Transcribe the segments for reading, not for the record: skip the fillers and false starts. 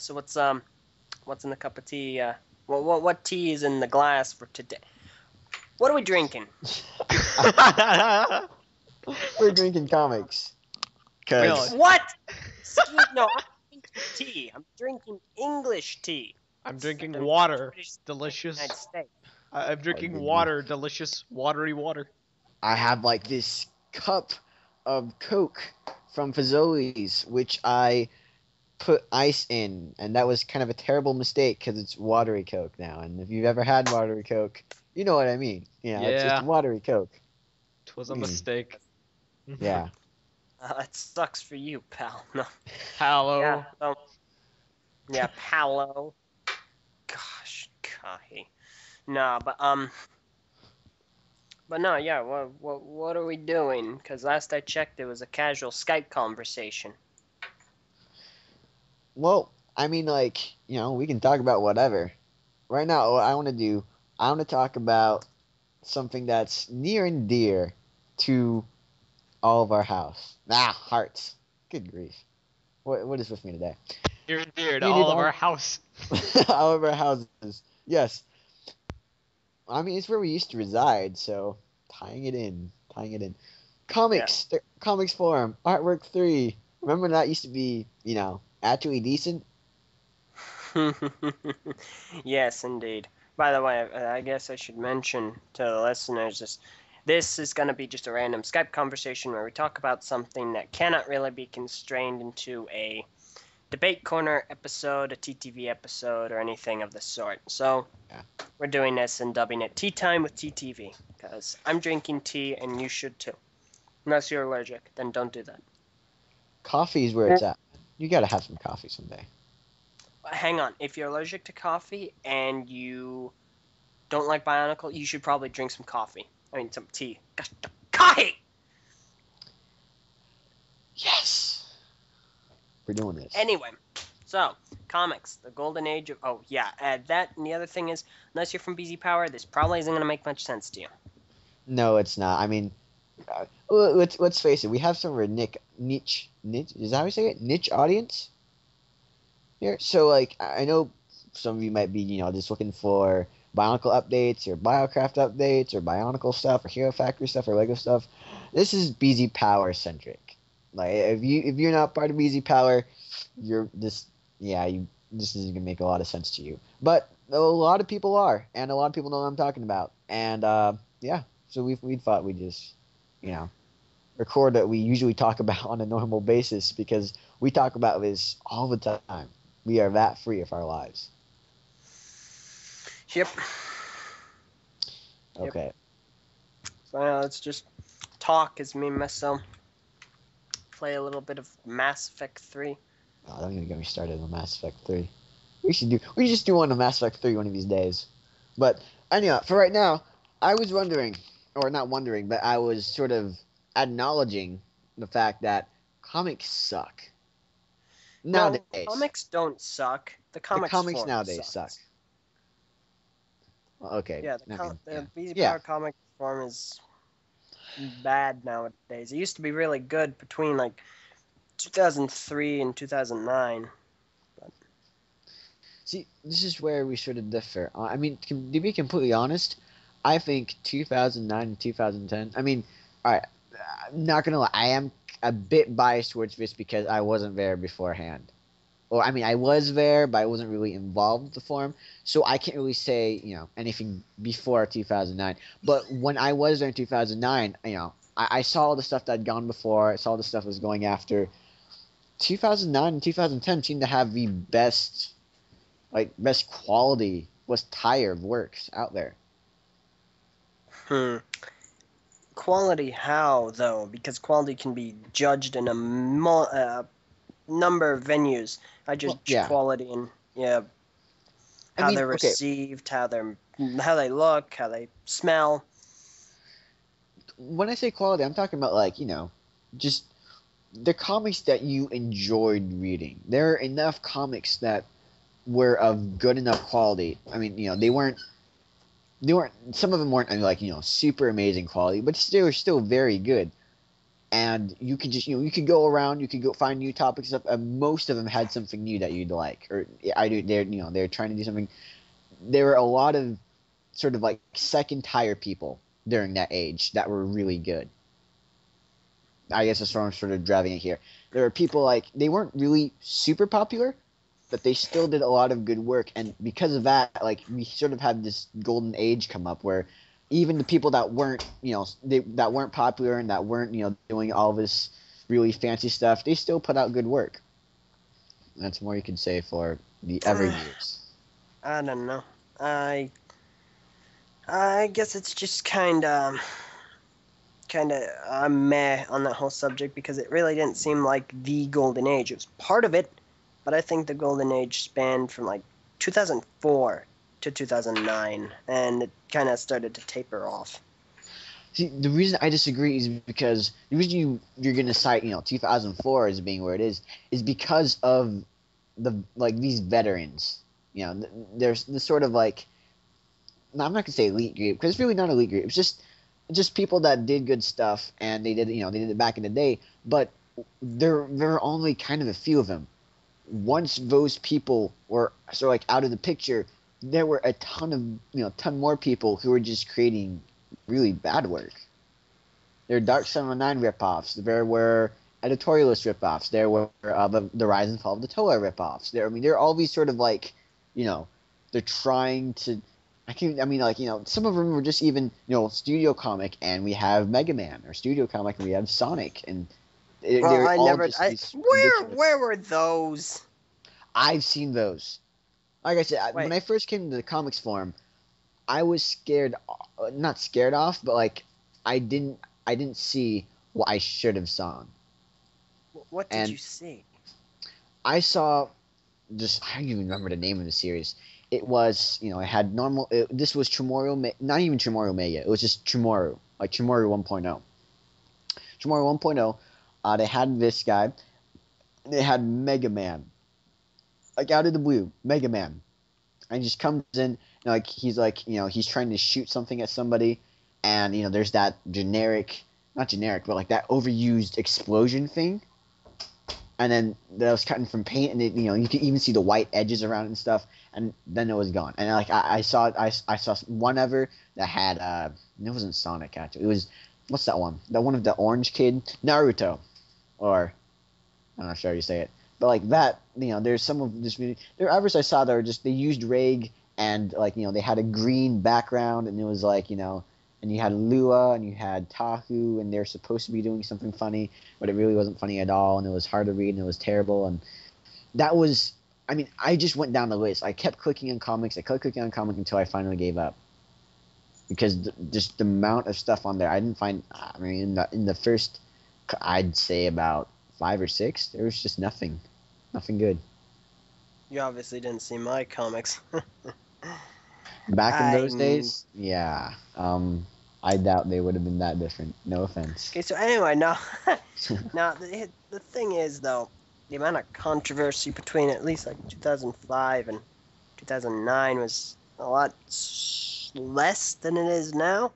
So what's in the cup of tea? What tea is in the glass for today? What are we drinking? We're drinking comics. Really? What? No, I'm drinking tea. I'm drinking English tea. I'm drinking From water. British Delicious. United States. I'm drinking goodness. water. Delicious, watery water. I have like this cup of Coke from Fazoli's, which I put ice in, and that was kind of a terrible mistake because it's watery Coke now. And if you've ever had watery Coke, you know what I mean. It's Yeah. just watery Coke. Twas a Mm. mistake. Yeah. That sucks for you, pal. No. Hello. Yeah. Yeah, Palo. Gosh, Kahi. No, but no, yeah. What are we doing? Because last I checked, it was a casual Skype conversation. Well, I mean, like, we can talk about whatever. Right now, what I want to talk about something that's near and dear to all of our house. Hearts. Good grief. What is with me today? Near and dear to We all need of our house. all of our houses. Yes. I mean, it's where we used to reside, so tying it in. Comics, comics forum, artwork 3. Remember that used to be, actually decent? Yes, indeed. By the way, I guess I should mention to the listeners this is going to be just a random Skype conversation where we talk about something that cannot really be constrained into a debate corner episode, a TTV episode, or anything of the sort. So we're doing this and dubbing it Tea Time with TTV because I'm drinking tea and you should too. Unless you're allergic, then don't do that. Coffee is where it's at. You gotta have some coffee someday. Hang on. If you're allergic to coffee and you don't like Bionicle, you should probably drink some coffee. I mean, some tea. Gosh, coffee! Yes! We're doing this. Anyway, so, comics. The golden age of... Oh, yeah. That, and the other thing is, unless you're from BZPower, this probably isn't going to make much sense to you. No, it's not. I mean, let's face it. We have some of our niche. Is that how we say it? Niche audience here. So, like, I know some of you might be, just looking for Bionicle updates or Biocraft updates or Bionicle stuff or Hero Factory stuff or Lego stuff. This is BZPower centric. Like, if you're not part of BZPower, this isn't gonna make a lot of sense to you. But a lot of people are, and a lot of people know what I'm talking about. And so we thought we'd just, record that we usually talk about on a normal basis because we talk about this all the time. We are that free of our lives. Yep. Okay. So let's just talk as me and myself play a little bit of Mass Effect 3. Oh, don't even get me started on Mass Effect 3. We just do one on Mass Effect 3 one of these days. But anyhow, for right now, I was wondering, or not wondering, but I was sort of acknowledging the fact that comics suck. Nowadays. Well, comics don't suck. The comics nowadays suck. Well, okay. Yeah, the BZPower comic form is bad nowadays. It used to be really good between like 2003 and 2009. But... See, this is where we sort of differ. I mean, to be completely honest, I think 2009 and 2010. I mean, all right, I'm not gonna lie. I am a bit biased towards this because I wasn't there beforehand. Or, I mean, I was there, but I wasn't really involved with the forum, so I can't really say, anything before 2009. But when I was there in 2009, I saw the stuff that had gone before, I saw the stuff that was going after. 2009 and 2010 seemed to have the best quality, most tired works out there. Quality how, though? Because quality can be judged in a number of venues. I judge quality in how they're received, how they look, how they smell. When I say quality, I'm talking about just the comics that you enjoyed reading. There are enough comics that were of good enough quality. I mean, they weren't. Some of them weren't super amazing quality, but they were still very good. and you could just you could go around, you could go find new topics and stuff, and most of them had something new that you'd like, or I do they're trying to do something. There were a lot of sort of like second tier people during that age that were really good. I guess that's what I'm sort of driving it here. There were people like they weren't really super popular, but they still did a lot of good work, and because of that, like we sort of had this golden age come up where even the people that weren't that weren't popular and that weren't doing all this really fancy stuff, they still put out good work. That's more you could say for the ever years. I don't know. I guess it's just kind of meh on that whole subject because it really didn't seem like the golden age. It was part of it, but I think the golden age spanned from like 2004 to 2009, and it kind of started to taper off. See, the reason I disagree is because the reason you're gonna cite 2004 as being where it is because of these veterans. There's the sort of like, no, I'm not gonna say elite group because it's really not an elite group. It's just people that did good stuff and they did it back in the day. But there are only kind of a few of them. Once those people were sort of like out of the picture, there were a ton more people who were just creating really bad work. There were Dark 709 ripoffs. There were editorialist ripoffs. There were the Rise and Fall of the Toa ripoffs. There are all these sort of like, they're trying to. Some of them were just even studio comic, and we have Mega Man, or studio comic, and we have Sonic, and they're all just these ridiculous. Where were those? I've seen those. Like I said, Wait. when I first came to the comics forum, I was scared, not scared off, but like I didn't see what I should have seen. What did you see? I saw I don't even remember the name of the series. It was, it had normal. This was Tomorrow, not even Tomorrow Mega. It was just Tomorrow, like Tomorrow 1.0. Tomorrow 1.0. They had this guy. They had Mega Man. Like out of the blue, Mega Man, and he just comes in. He's trying to shoot something at somebody, and there's that not generic, but like that overused explosion thing. And then that was cutting from paint, and you could even see the white edges around it and stuff. And then it was gone. And like I saw one ever that had it wasn't Sonic actually. It was, what's that one? That one of the orange kid, Naruto, or I'm not sure how you say it. But like that, there's some of this. There are others I saw that are just they used Reg, and like they had a green background, and it was like and you had Lua and you had Tahu, and they're supposed to be doing something funny, but it really wasn't funny at all, and it was hard to read, and it was terrible. And that was, I just went down the list. I kept clicking on comics. I kept clicking on comics until I finally gave up, because just the amount of stuff on there, I didn't find. In the first, I'd say about 5 or 6, there was just nothing good. You obviously didn't see my comics. Back in those days, yeah. I doubt they would have been that different. No offense. Okay, so anyway, now the thing is, though, the amount of controversy between at least like 2005 and 2009 was a lot less than it is now.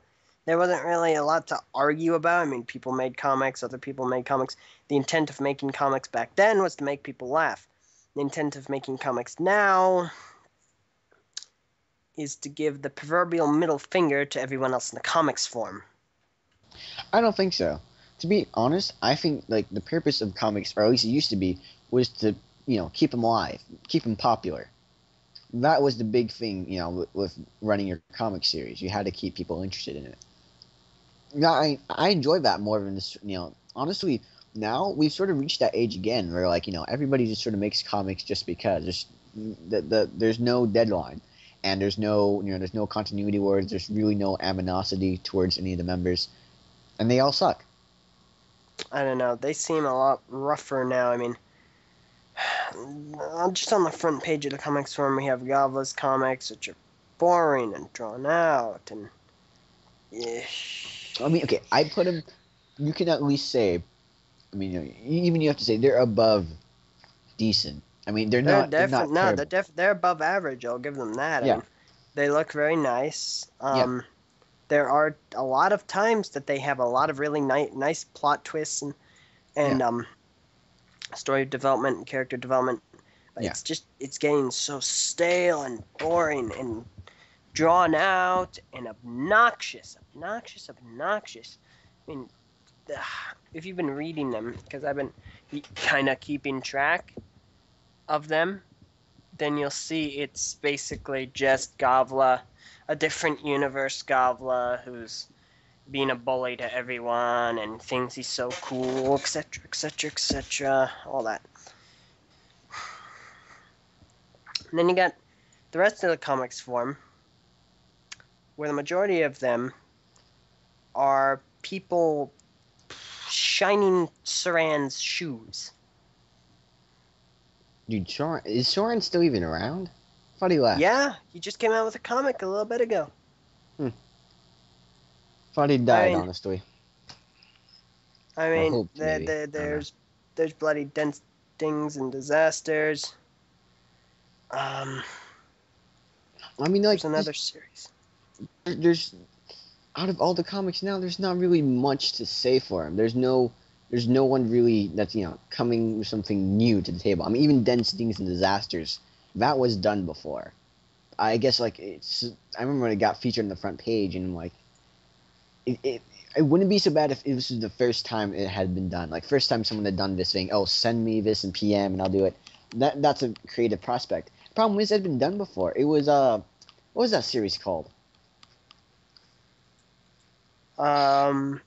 There wasn't really a lot to argue about. People made comics, other people made comics. The intent of making comics back then was to make people laugh. The intent of making comics now is to give the proverbial middle finger to everyone else in the comics form. I don't think so. To be honest, I think like the purpose of comics, or at least it used to be, was to keep them alive, keep them popular. That was the big thing, with running your comic series. You had to keep people interested in it. Now, I enjoy that more than this. Honestly, now we've sort of reached that age again where like everybody just sort of makes comics just because there's no deadline. And there's no continuity words. There's really no animosity towards any of the members, and they all suck. I don't know. They seem a lot rougher now. Just on the front page of the comics forum, we have Gavla's comics, which are boring and drawn out, and yeah. Okay, I put them. You can at least say, even you have to say they're above decent. They're not. They're above average. I'll give them that. Yeah. They look very nice. Yeah. there are a lot of times that they have a lot of really nice plot twists and story development and character development. But Yeah. it's getting so stale and boring and drawn out and obnoxious. I mean, if you've been reading them, because I've been kind of keeping track of them, then you'll see it's basically just Gavla, a different universe Gavla, who's being a bully to everyone and thinks he's so cool, etc., etc., etc., all that. And then you got the rest of the comics form, where the majority of them are people shining Saran's shoes. Dude, is Soren still even around? I thought he left. Yeah, he just came out with a comic a little bit ago. Thought he died, I mean, honestly. I mean, hoped, maybe. I don't know. there's bloody dentings and disasters. I mean, like, There's another series. there's out of all the comics now, there's not really much to say for him. There's no one really that's coming with something new to the table. I mean, even Dense Things and Disasters, that was done before. I guess like I remember when it got featured on the front page, and like it wouldn't be so bad if this was the first time it had been done. Like first time someone had done this thing. Oh, send me this in PM and I'll do it. That's a creative prospect. Problem is, it had been done before. It was what was that series called? Wasn't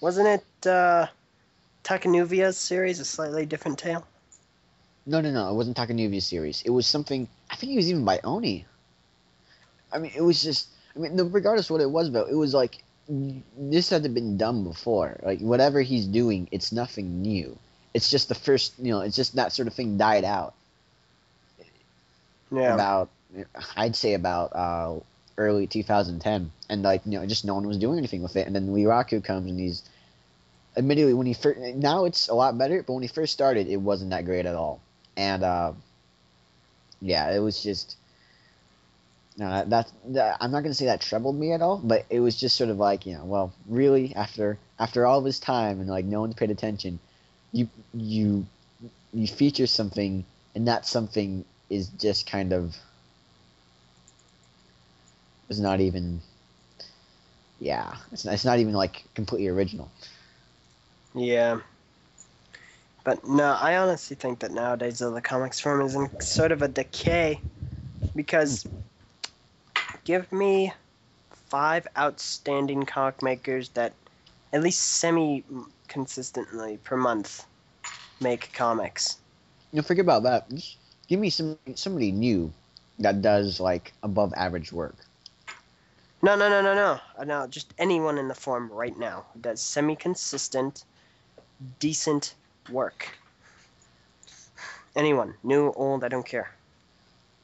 it Takanuvia's series, A Slightly Different Tale? No, it wasn't Takanuvi's series. It was something. I think it was even by Oni. I mean, it was just. I mean, regardless of what it was, though, it was like this had been done before. Like whatever he's doing, it's nothing new. It's just the first. It's just that sort of thing died out. Yeah. About, I'd say about early 2010, and like just no one was doing anything with it. And then Liraku comes, and he's admittedly when he first. Now it's a lot better, but when he first started, it wasn't that great at all. And yeah, it was just. No, I'm not gonna say that troubled me at all, but it was just sort of like well, really after all this time and like no one's paid attention, you feature something, and that something is just kind of it's not even it's not even like completely original. Yeah. But no, I honestly think that nowadays the comics form is in sort of a decay, because give me 5 outstanding comic makers that at least semi-consistently per month make comics. Forget about that. Just give me somebody new that does like above average work. No. No, just anyone in the form right now who does semi-consistent, decent work. Anyone, new, old, I don't care.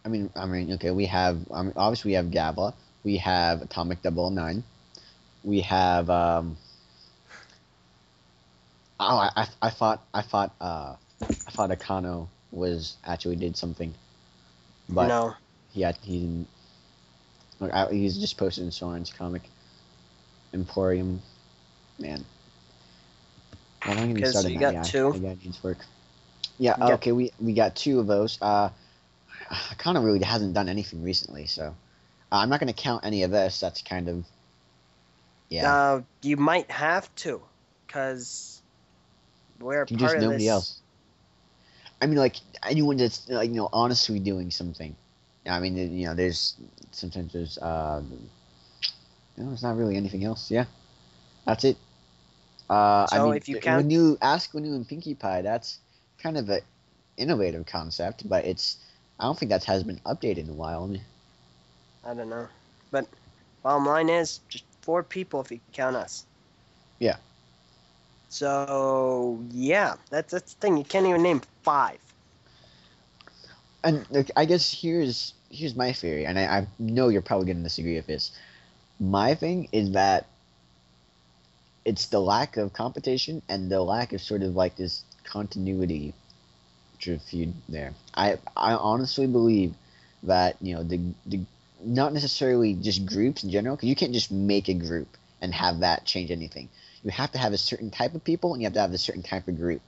I mean, okay, we have obviously we have Gabba, we have Atomic 009, we have I thought Akano was actually did something, but No. he didn't. He's just posted in Soren's comic Emporium. Man, why don't I even start you that got guy? 2. The guy needs work. Yeah, okay, we got 2 of those. Akano really hasn't done anything recently, so I'm not going to count any of this. That's kind of You might have to, because we're just part of nobody this. else. I mean, like anyone that's like honestly doing something. I mean, there's sometimes there's it's not really anything else. Yeah, that's it. So I mean, if you count, when you ask Wanu and Pinkie Pie, that's kind of an innovative concept, but I don't think that has been updated in a while. I don't know, but bottom line is just 4 people if you count us. Yeah. So yeah, that's the thing. You can't even name 5. And I guess here's my theory, and I know you're probably going to disagree with this. My thing is that it's the lack of competition and the lack of sort of like this continuity feud there. I honestly believe that the not necessarily just groups in general, because you can't just make a group and have that change anything. You have to have a certain type of people, and you have to have a certain type of group.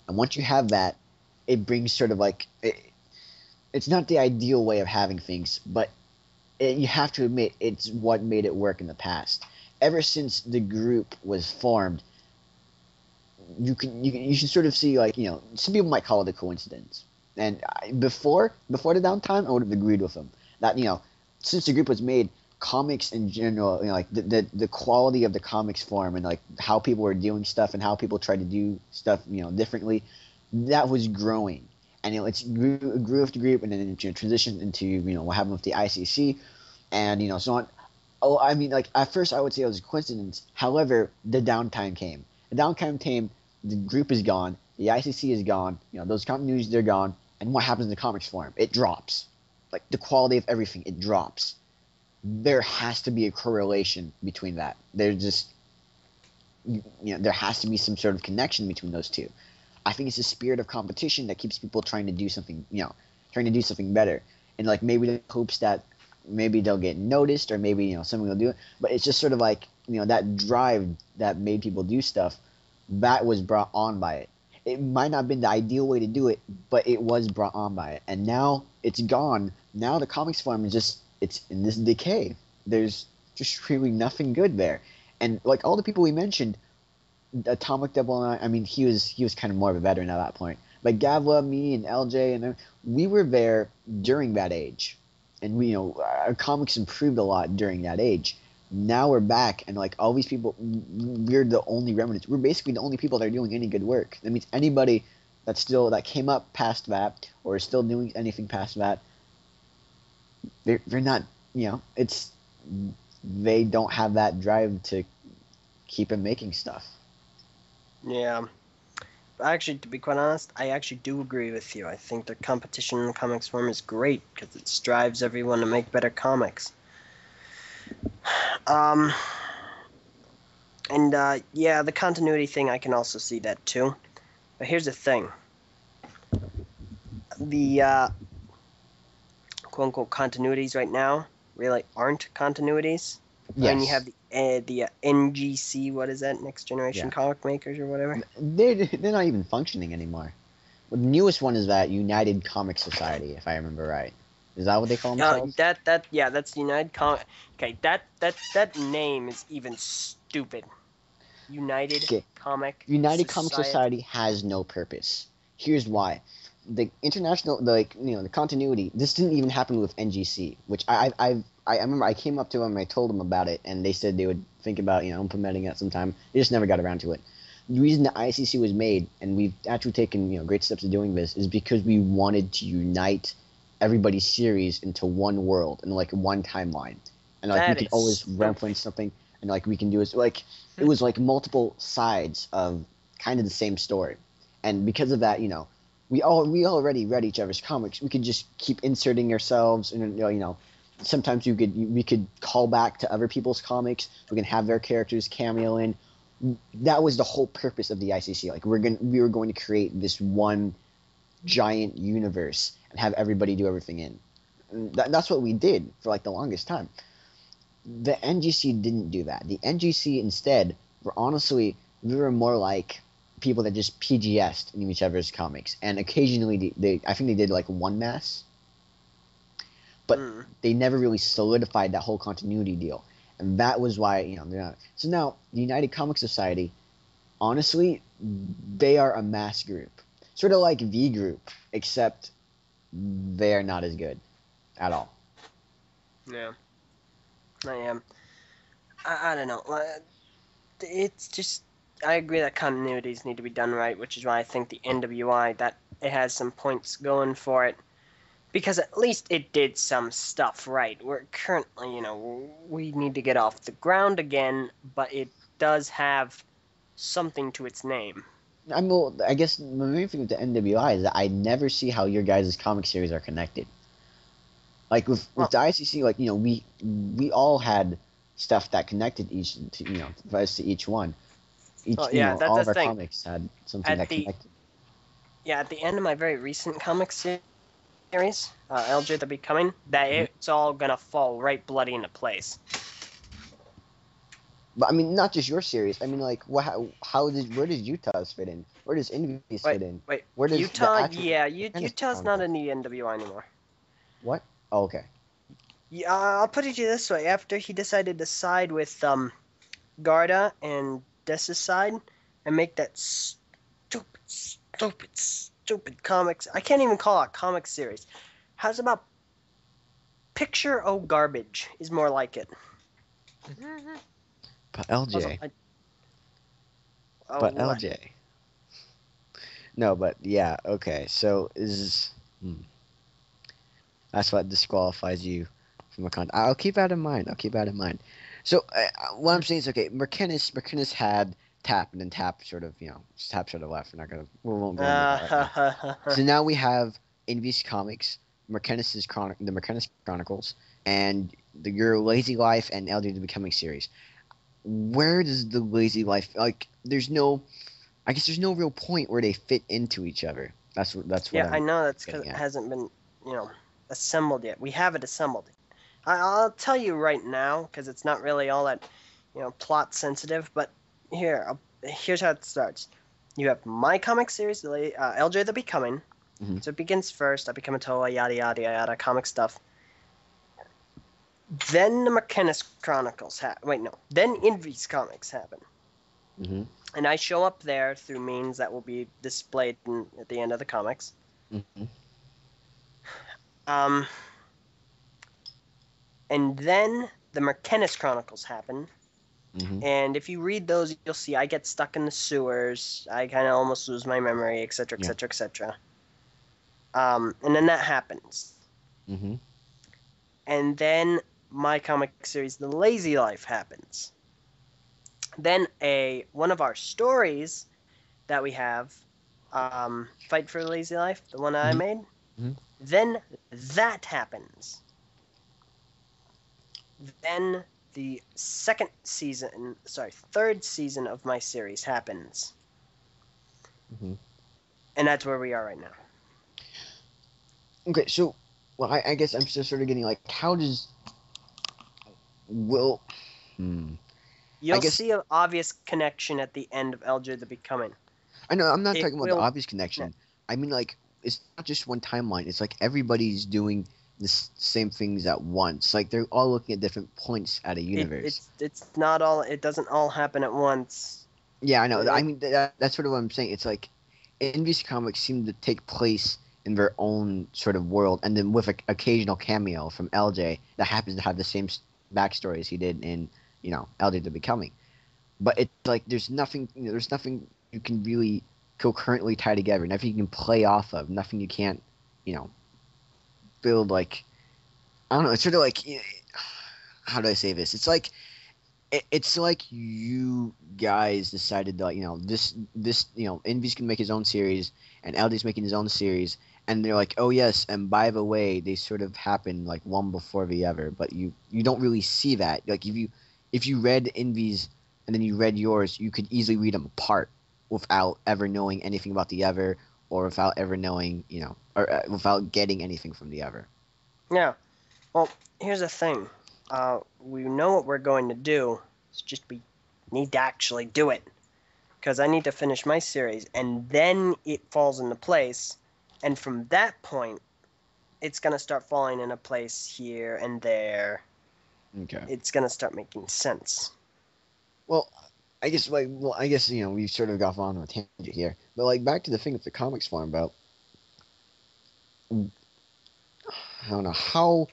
And once you have that, it brings sort of like it's not the ideal way of having things, but you have to admit it's what made it work in the past. Ever since the group was formed, you should sort of see, like, some people might call it a coincidence. And before the downtime, I would have agreed with them that since the group was made, comics in general, like the quality of the comics form and like how people were doing stuff and how people tried to do stuff differently, that was growing. And it grew with the group, and then it transitioned into what happened with the ICC, and so on. Oh, I mean, like, at first I would say it was a coincidence. However, the downtime came. The downtime came. The group is gone. The ICC is gone. Those continuities, they're gone. And what happens in the comics form? It drops. Like, the quality of everything, it drops. There has to be a correlation between that. There's just, there has to be some sort of connection between those two. I think it's the spirit of competition that keeps people trying to do something, better. And, like, maybe the hopes that maybe they'll get noticed, or maybe someone will do it, but it's just sort of like that drive that made people do stuff, that was brought on by it. It might not have been the ideal way to do it, but it was brought on by it, and now it's gone. Now the comics form is just, it's in this decay. There's just really nothing good there. And like all the people we mentioned, Atomic Devil and I mean, he was kind of more of a veteran at that point, but Gavla, me, and LJ, and we were there during that age. And we, our comics improved a lot during that age. Now we're back, and like all these people, we're the only remnants. We're basically the only people that are doing any good work. That means anybody that came up past that, or is still doing anything past that, they're not. They don't have that drive to keep on making stuff. Yeah. Actually, to be quite honest, I actually do agree with you. I think the competition in the comics form is great because it strives everyone to make better comics. Yeah, the continuity thing, I can also see that too. But here's the thing. The quote-unquote continuities right now really aren't continuities. Yes. And you have the NGC, what is that? Next Generation Comic Makers or whatever? They're not even functioning anymore. Well, the newest one is that United Comic Society, if I remember right. Is that what they call themselves? That's United Comic. Okay, that name is even stupid. United Comic Society has no purpose. Here's why. The international, the continuity, this didn't even happen with NGC, which I remember I came up to them and I told them about it, and they said they would think about implementing it sometime. They just never got around to it. The reason the ICC was made, and we've actually taken great steps to doing this, is because we wanted to unite everybody's series into one world and like one timeline, and like we could always reference something, and like we can do it like it was like multiple sides of kind of the same story, and because of that, we already read each other's comics. We could just keep inserting ourselves, and sometimes we could call back to other people's comics. We can have their characters cameo in. That was the whole purpose of the ICC. Like we were going to create this one giant universe and have everybody do everything in. And that's what we did for like the longest time. The NGC didn't do that. The NGC instead we were more like people that just PGS'd in each other's comics, and occasionally I think they did like one mass, but they never really solidified that whole continuity deal, and that was why they're not. So now the United Comic Society, honestly, they are a mass group, sort of like V Group, except they are not as good at all. Yeah, I am. I don't know. It's just, I agree that continuities need to be done right, which is why I think the NWI, that it has some points going for it, because at least it did some stuff right. We're currently, we need to get off the ground again, but it does have something to its name. I guess the main thing with the NWI is that I never see how your guys' comic series are connected. Like with the ICC, like we all had stuff that connected us to each one. That's all of our thing. comics had something that connected. Yeah, at the end of my very recent comic series, series, LJ the Becoming, that Mhm. it's all gonna fall right bloody into place. But I mean, not just your series. I mean, like, where does Utah's fit in? Where does Envy's Wait, fit in? wait, Where does the Utah? actual Yeah, tennis Utah's not chronicle? in the NWI anymore. What? Oh, okay. Yeah, I'll put it to you this way: after he decided to side with Garda and Dessa's side and make that stupid comics. I can't even call it a comic series. How's about Picture O Garbage is more like it. But Also, LJ. oh, But what? LJ. No, but yeah, okay. So that's what disqualifies you from a con. I'll keep that in mind. I'll keep that in mind. So what I'm saying is, okay, McKinnis had Tap, and then Tap sort of, Tap sort of left. We won't go into that right now. So now we have Envy's Comics, the McKinnis Chronicles, and your Lazy Life and LJ the Becoming series. Where does the Lazy Life, like? I guess there's no real point where they fit into each other. That's what Yeah, I'm I know that's because getting it at. hasn't been, assembled yet. We have it assembled. I'll tell you right now because it's not really all that, plot sensitive. But here's how it starts. You have my comic series, LJ the Becoming. Mhm. So it begins first. I become a Toa, yada yada yada, comic stuff. Then the McKinnis Chronicles wait, no. Then Envy's comics happen. Mm-hmm. And I show up there through means that will be displayed at the end of the comics. Mm-hmm. And then the McKinnis Chronicles happen. Mm-hmm. And if you read those, you'll see I get stuck in the sewers. I kind of almost lose my memory, etc., Yeah. etc., etc. And then that happens. Mm-hmm. And then my comic series, The Lazy Life, happens. Then one of our stories that we have, Fight for the Lazy Life, the one I Mm-hmm. made, Mm-hmm. then that happens. Then the third season of my series happens. Mm-hmm. And that's where we are right now. Okay, so I guess I'm still sort of getting like, how does Will? You'll guess see an obvious connection at the end of LJ the Becoming. I know I'm not It talking about the will. obvious connection. I mean, like, it's not just one timeline. It's like everybody's doing the same things at once. Like they're all looking at different points at a universe. It's not all. It doesn't all happen at once. Yeah, I know. I It, mean, that's sort of what I'm saying. It's like Envy's comics seem to take place in their own sort of world, and then with an occasional cameo from LJ that happens to have the same backstory as he did in, LJ the Becoming. But it's like there's nothing you can really concurrently tie together, nothing you can play off of, nothing you can't, you know, build like. I don't know. It's sort of like, how do I say this? It's like you guys decided that this Envy's can make his own series and LD's making his own series, and they're like, oh yes, and by the way, they sort of happen like one before the other, but you don't really see that. Like if you read Envy's and then you read yours, you could easily read them apart without ever knowing anything about the other, or without ever knowing, or without getting anything from the other. yeah. Well, here's the thing. We know what we're going to do. It's just we need to actually do it. Because I need to finish my series, and then it falls into place. And from that point, it's going to start falling into place here and there. Okay. It's going to start making sense. Well, I guess we sort of got on a tangent here, but like back to the thing that the comics form about. I don't know how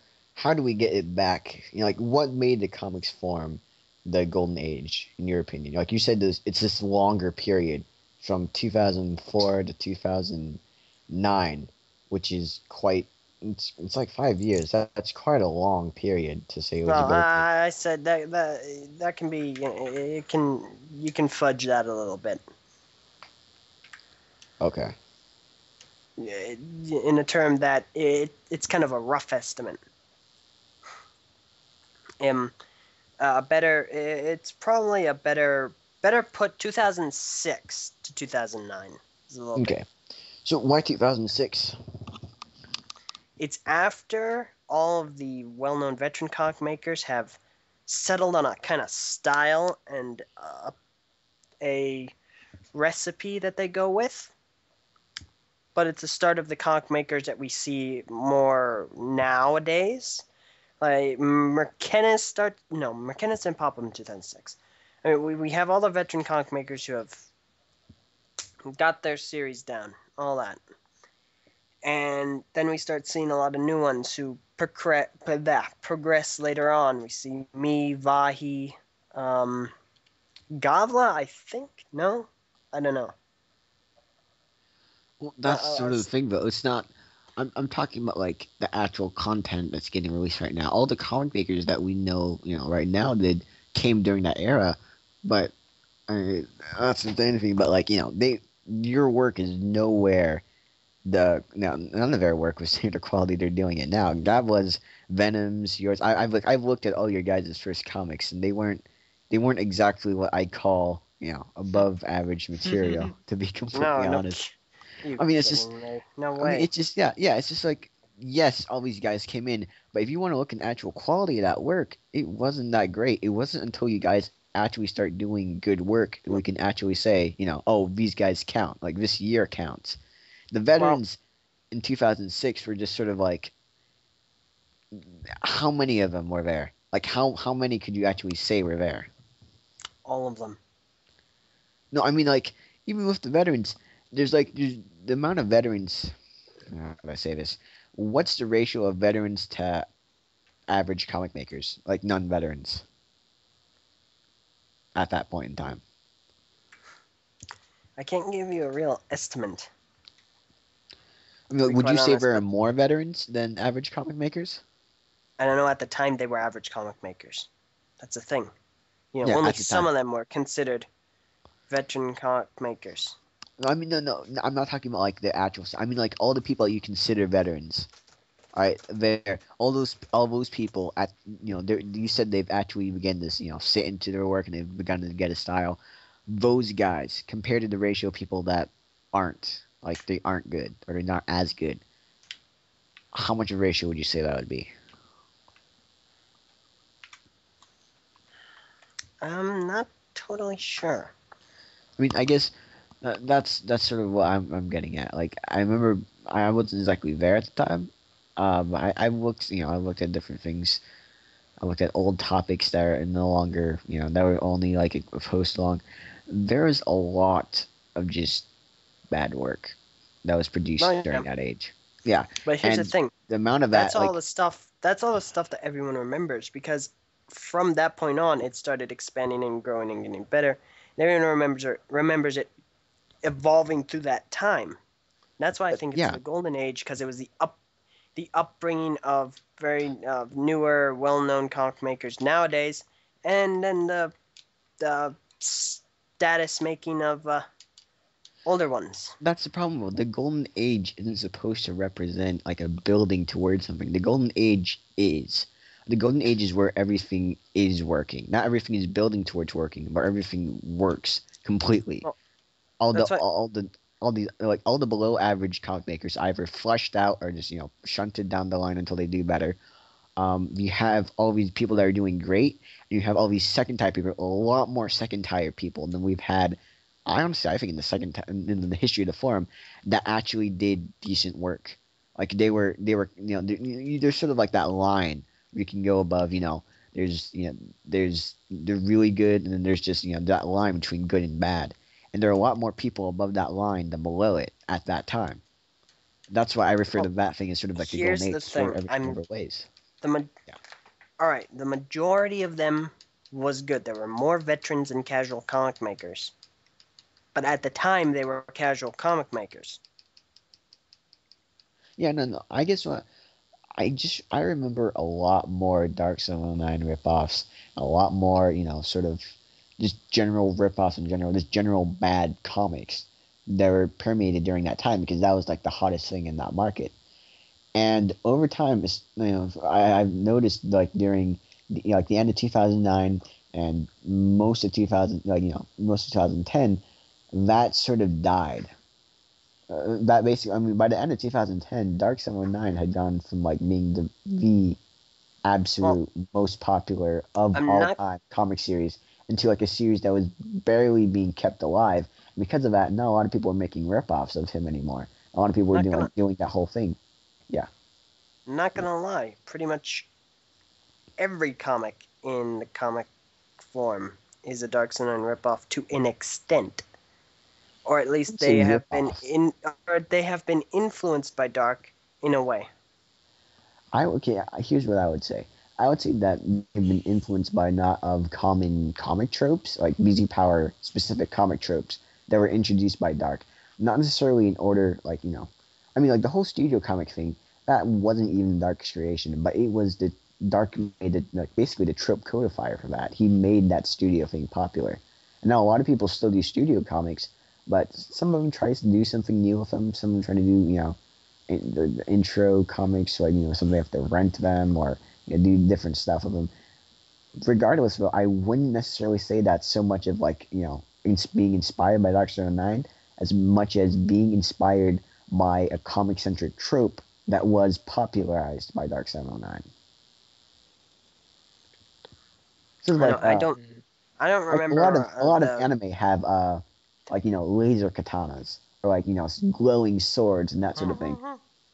do we get it back? Like what made the comics form the golden age in your opinion? Like you said, it's this longer period from 2004 to 2009, which is quite. It's like 5 years. That's quite a long period to say it was a Well, golden age. I said that can be you can fudge that a little bit Okay. in a term that it's kind of a rough estimate. It's probably a better put 2006 to 2009. Is a little bit. Okay. So why 2006? It's after all of the well-known veteran comic makers have settled on a kind of style and a recipe that they go with. But it's the start of the comic makers that we see more nowadays. Like McKenna's didn't pop up in 2006. I mean, we have all the veteran comic makers who have got their series down, all that. And then we start seeing a lot of new ones who progress later on. We see me, Vahi, Gavla, I think? No? I don't know. Well, that's sort of the thing, though. It's not. I'm talking about like the actual content that's getting released right now. All the comic makers that we know, right now came during that era, but that's not anything. But like your work is nowhere. None of their work was near the quality they're doing it now. That was Venom's, yours. I've looked at all your guys' first comics, and they weren't exactly what I call above average material. To be completely honest. I mean, it's just. No way. I mean, it's just it's just like yes, all these guys came in, but if you want to look at actual quality of that work, it wasn't that great. It wasn't until you guys actually start doing good work that we can actually say, oh, these guys count. Like this year counts. The veterans in 2006 were just sort of like, how many of them were there? Like how many could you actually say were there? All of them. No, I mean like even with the veterans, there's the amount of veterans. How do I say this? What's the ratio of veterans to average comic makers, like non-veterans, at that point in time? I can't give you a real estimate. I mean, would you say there are more veterans than average comic makers? I don't know. At the time, they were average comic makers. That's the thing. Only some of them were considered veteran comic makers. No, I mean, no. I'm not talking about like the actual. I mean, like all the people you consider veterans. All right, all those people at you said they've actually begun this sit into their work and they've begun to get a style. Those guys compared to the ratio of people that aren't they aren't good or they're not as good. How much of a ratio would you say that would be? I'm not totally sure. I mean, I guess that's sort of what I'm getting at. Like, I remember I wasn't exactly there at the time. I looked, I looked at different things. I looked at old topics that are no longer, that were only like a post long. There was a lot of just bad work that was produced during that age. Yeah. But here's the thing. The amount of that's all the stuff that everyone remembers, because from that point on it started expanding and growing and getting better. And everyone remembers it evolving through that time. That's why I think it's the golden age, because it was the upbringing of very newer, well-known comic makers nowadays, and then the status making of older ones. That's the problem, though. The golden age isn't supposed to represent like a building towards something. The golden age is where everything is working. Not everything is building towards working, but everything works completely. Well, all the below average comic makers either flushed out or just shunted down the line until they do better. You have all these people that are doing great, and you have all these second tier people, a lot more second tier people than we've had. I think in the history of the forum that actually did decent work. Like they were there's sort of like that line where you can go above. They're really good, and then there's just that line between good and bad. And there are a lot more people above that line than below it at that time. That's why I refer to that thing as sort of like the golden age for every number of ways. All right, the majority of them was good. There were more veterans and casual comic makers. But at the time, they were casual comic makers. Yeah, no. I guess I remember a lot more Dark 709 ripoffs, a lot more, sort of just general ripoffs in general, just general bad comics that were permeated during that time, because that was like the hottest thing in that market. And over time, I've noticed like during the end of 2009 and most of 2010, that sort of died. that basically, I mean, by the end of 2010, Dark 709 had gone from like being the absolute most popular of I'm all not time comic series into like a series that was barely being kept alive. And because of that, not a lot of people were making ripoffs of him anymore. A lot of people were not gonna doing that whole thing. Yeah. not gonna lie. Pretty much every comic in the comic form is a Dark Sun ripoff to an extent, or at least Say they have been ripoff. influenced by Dark in a way. Okay, here's what I would say. I would say that they've been influenced by not of common comic tropes, like BZPower specific comic tropes that were introduced by Dark. Not necessarily in order, like, I mean, like the whole studio comic thing, that wasn't even Dark's creation, but it was the Dark made it, like, basically the trope codifier for that. He made that studio thing popular. And now a lot of people still do studio comics, but some of them tries to do something new with them. Some of them try to do, the intro comics, like somebody have to rent them or do different stuff with them. Regardless, though, I wouldn't necessarily say that's so much of like being inspired by Dark 9 as much as being inspired by a comic centric trope that was popularized by Dark 709. So like I don't like a lot of remember the. anime have laser katanas or like glowing swords and that sort of thing.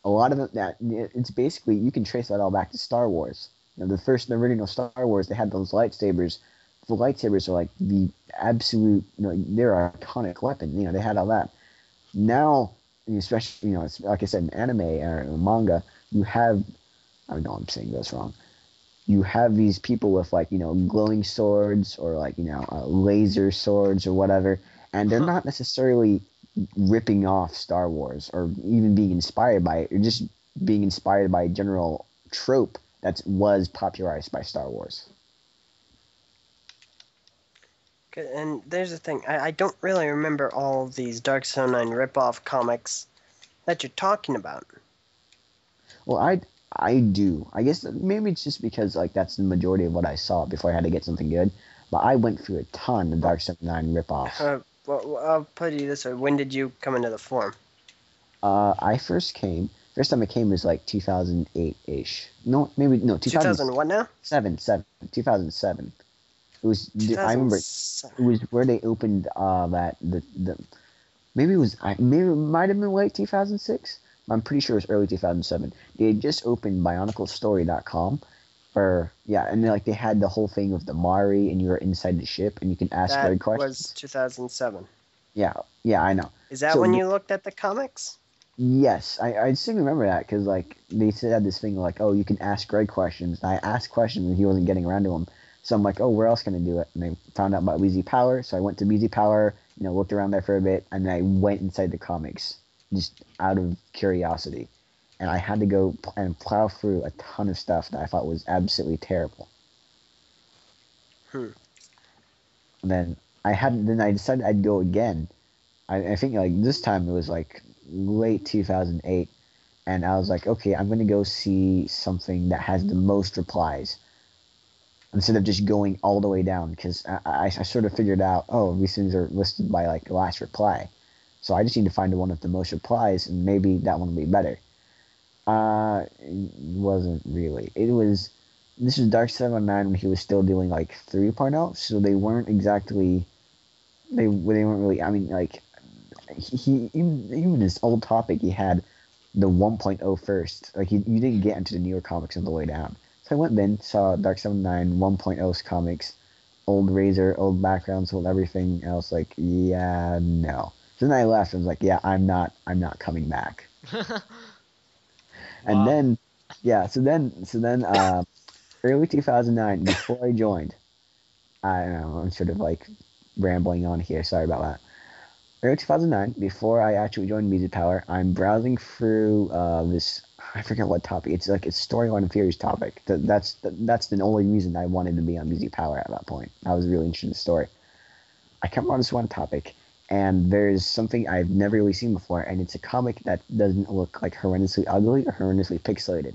A lot of it that it's basically you can trace that all back to Star Wars. The original Star Wars, they had those lightsabers. The lightsabers are like the absolute, they're an iconic weapon. They had all that. Now, especially, it's, like I said, in anime or manga, you have, I know I'm saying this wrong. You have these people with like, glowing swords or like, laser swords or whatever, and they're not necessarily ripping off Star Wars or even being inspired by it, or just being inspired by a general trope that was popularized by Star Wars. And there's the thing, I don't really remember all of these Dark Zone 9 ripoff comics that you're talking about. Well, I do. I guess maybe it's just because like that's the majority of what I saw before I had to get something good. But I went through a ton of Dark 9 ripoffs. Well, I'll put it this way. When did you come into the forum? First time I came was like 2008-ish. No, maybe, no, 2000 what now? 2007. It was, I remember, it was where they opened maybe it might have been late 2006. I'm pretty sure it was early 2007. They had just opened BionicleStory.com. And they had the whole thing with the Mari, and you were inside the ship, and you can ask Greg questions. That was 2007. Yeah, I know. Is that when you looked at the comics? Yes, I still remember that because like they said this thing like, oh, you can ask Greg questions. And I asked questions and he wasn't getting around to them, so I'm like, oh, where else can I do it? And I found out about BZPower, so I went to BZPower, looked around there for a bit, and then I went inside the comics just out of curiosity, and I had to go and plow through a ton of stuff that I thought was absolutely terrible. And then I decided I'd go again. I think like this time it was like late 2008, and I was like, okay, I'm gonna go see something that has the most replies instead of just going all the way down, because I sort of figured out, oh, these things are listed by like last reply, so I just need to find the one with the most replies, and maybe that one will be better. It wasn't really. This was Dark 709 when he was still doing like 3.0, so they weren't exactly. They weren't really. I mean, like he even his old topic, he had the 1.0 first. Like you didn't get into the newer comics on the way down. So I went then, saw Dark 709 1.0's comics, old Razor, old backgrounds, old everything else. Like, yeah, no. So then I left and was like, yeah, I'm not coming back. And then, yeah, so then, early 2009, before I joined, I don't know, I'm sort of like rambling on here. Sorry about that. Early 2009, before I actually joined BZPower, I'm browsing through this. I forget what topic. It's like it's storyline and theories topic. That's the only reason I wanted to be on BZPower at that point. I was really interested in the story. I come on this one topic, and there's something I've never really seen before, and it's a comic that doesn't look like horrendously ugly or horrendously pixelated.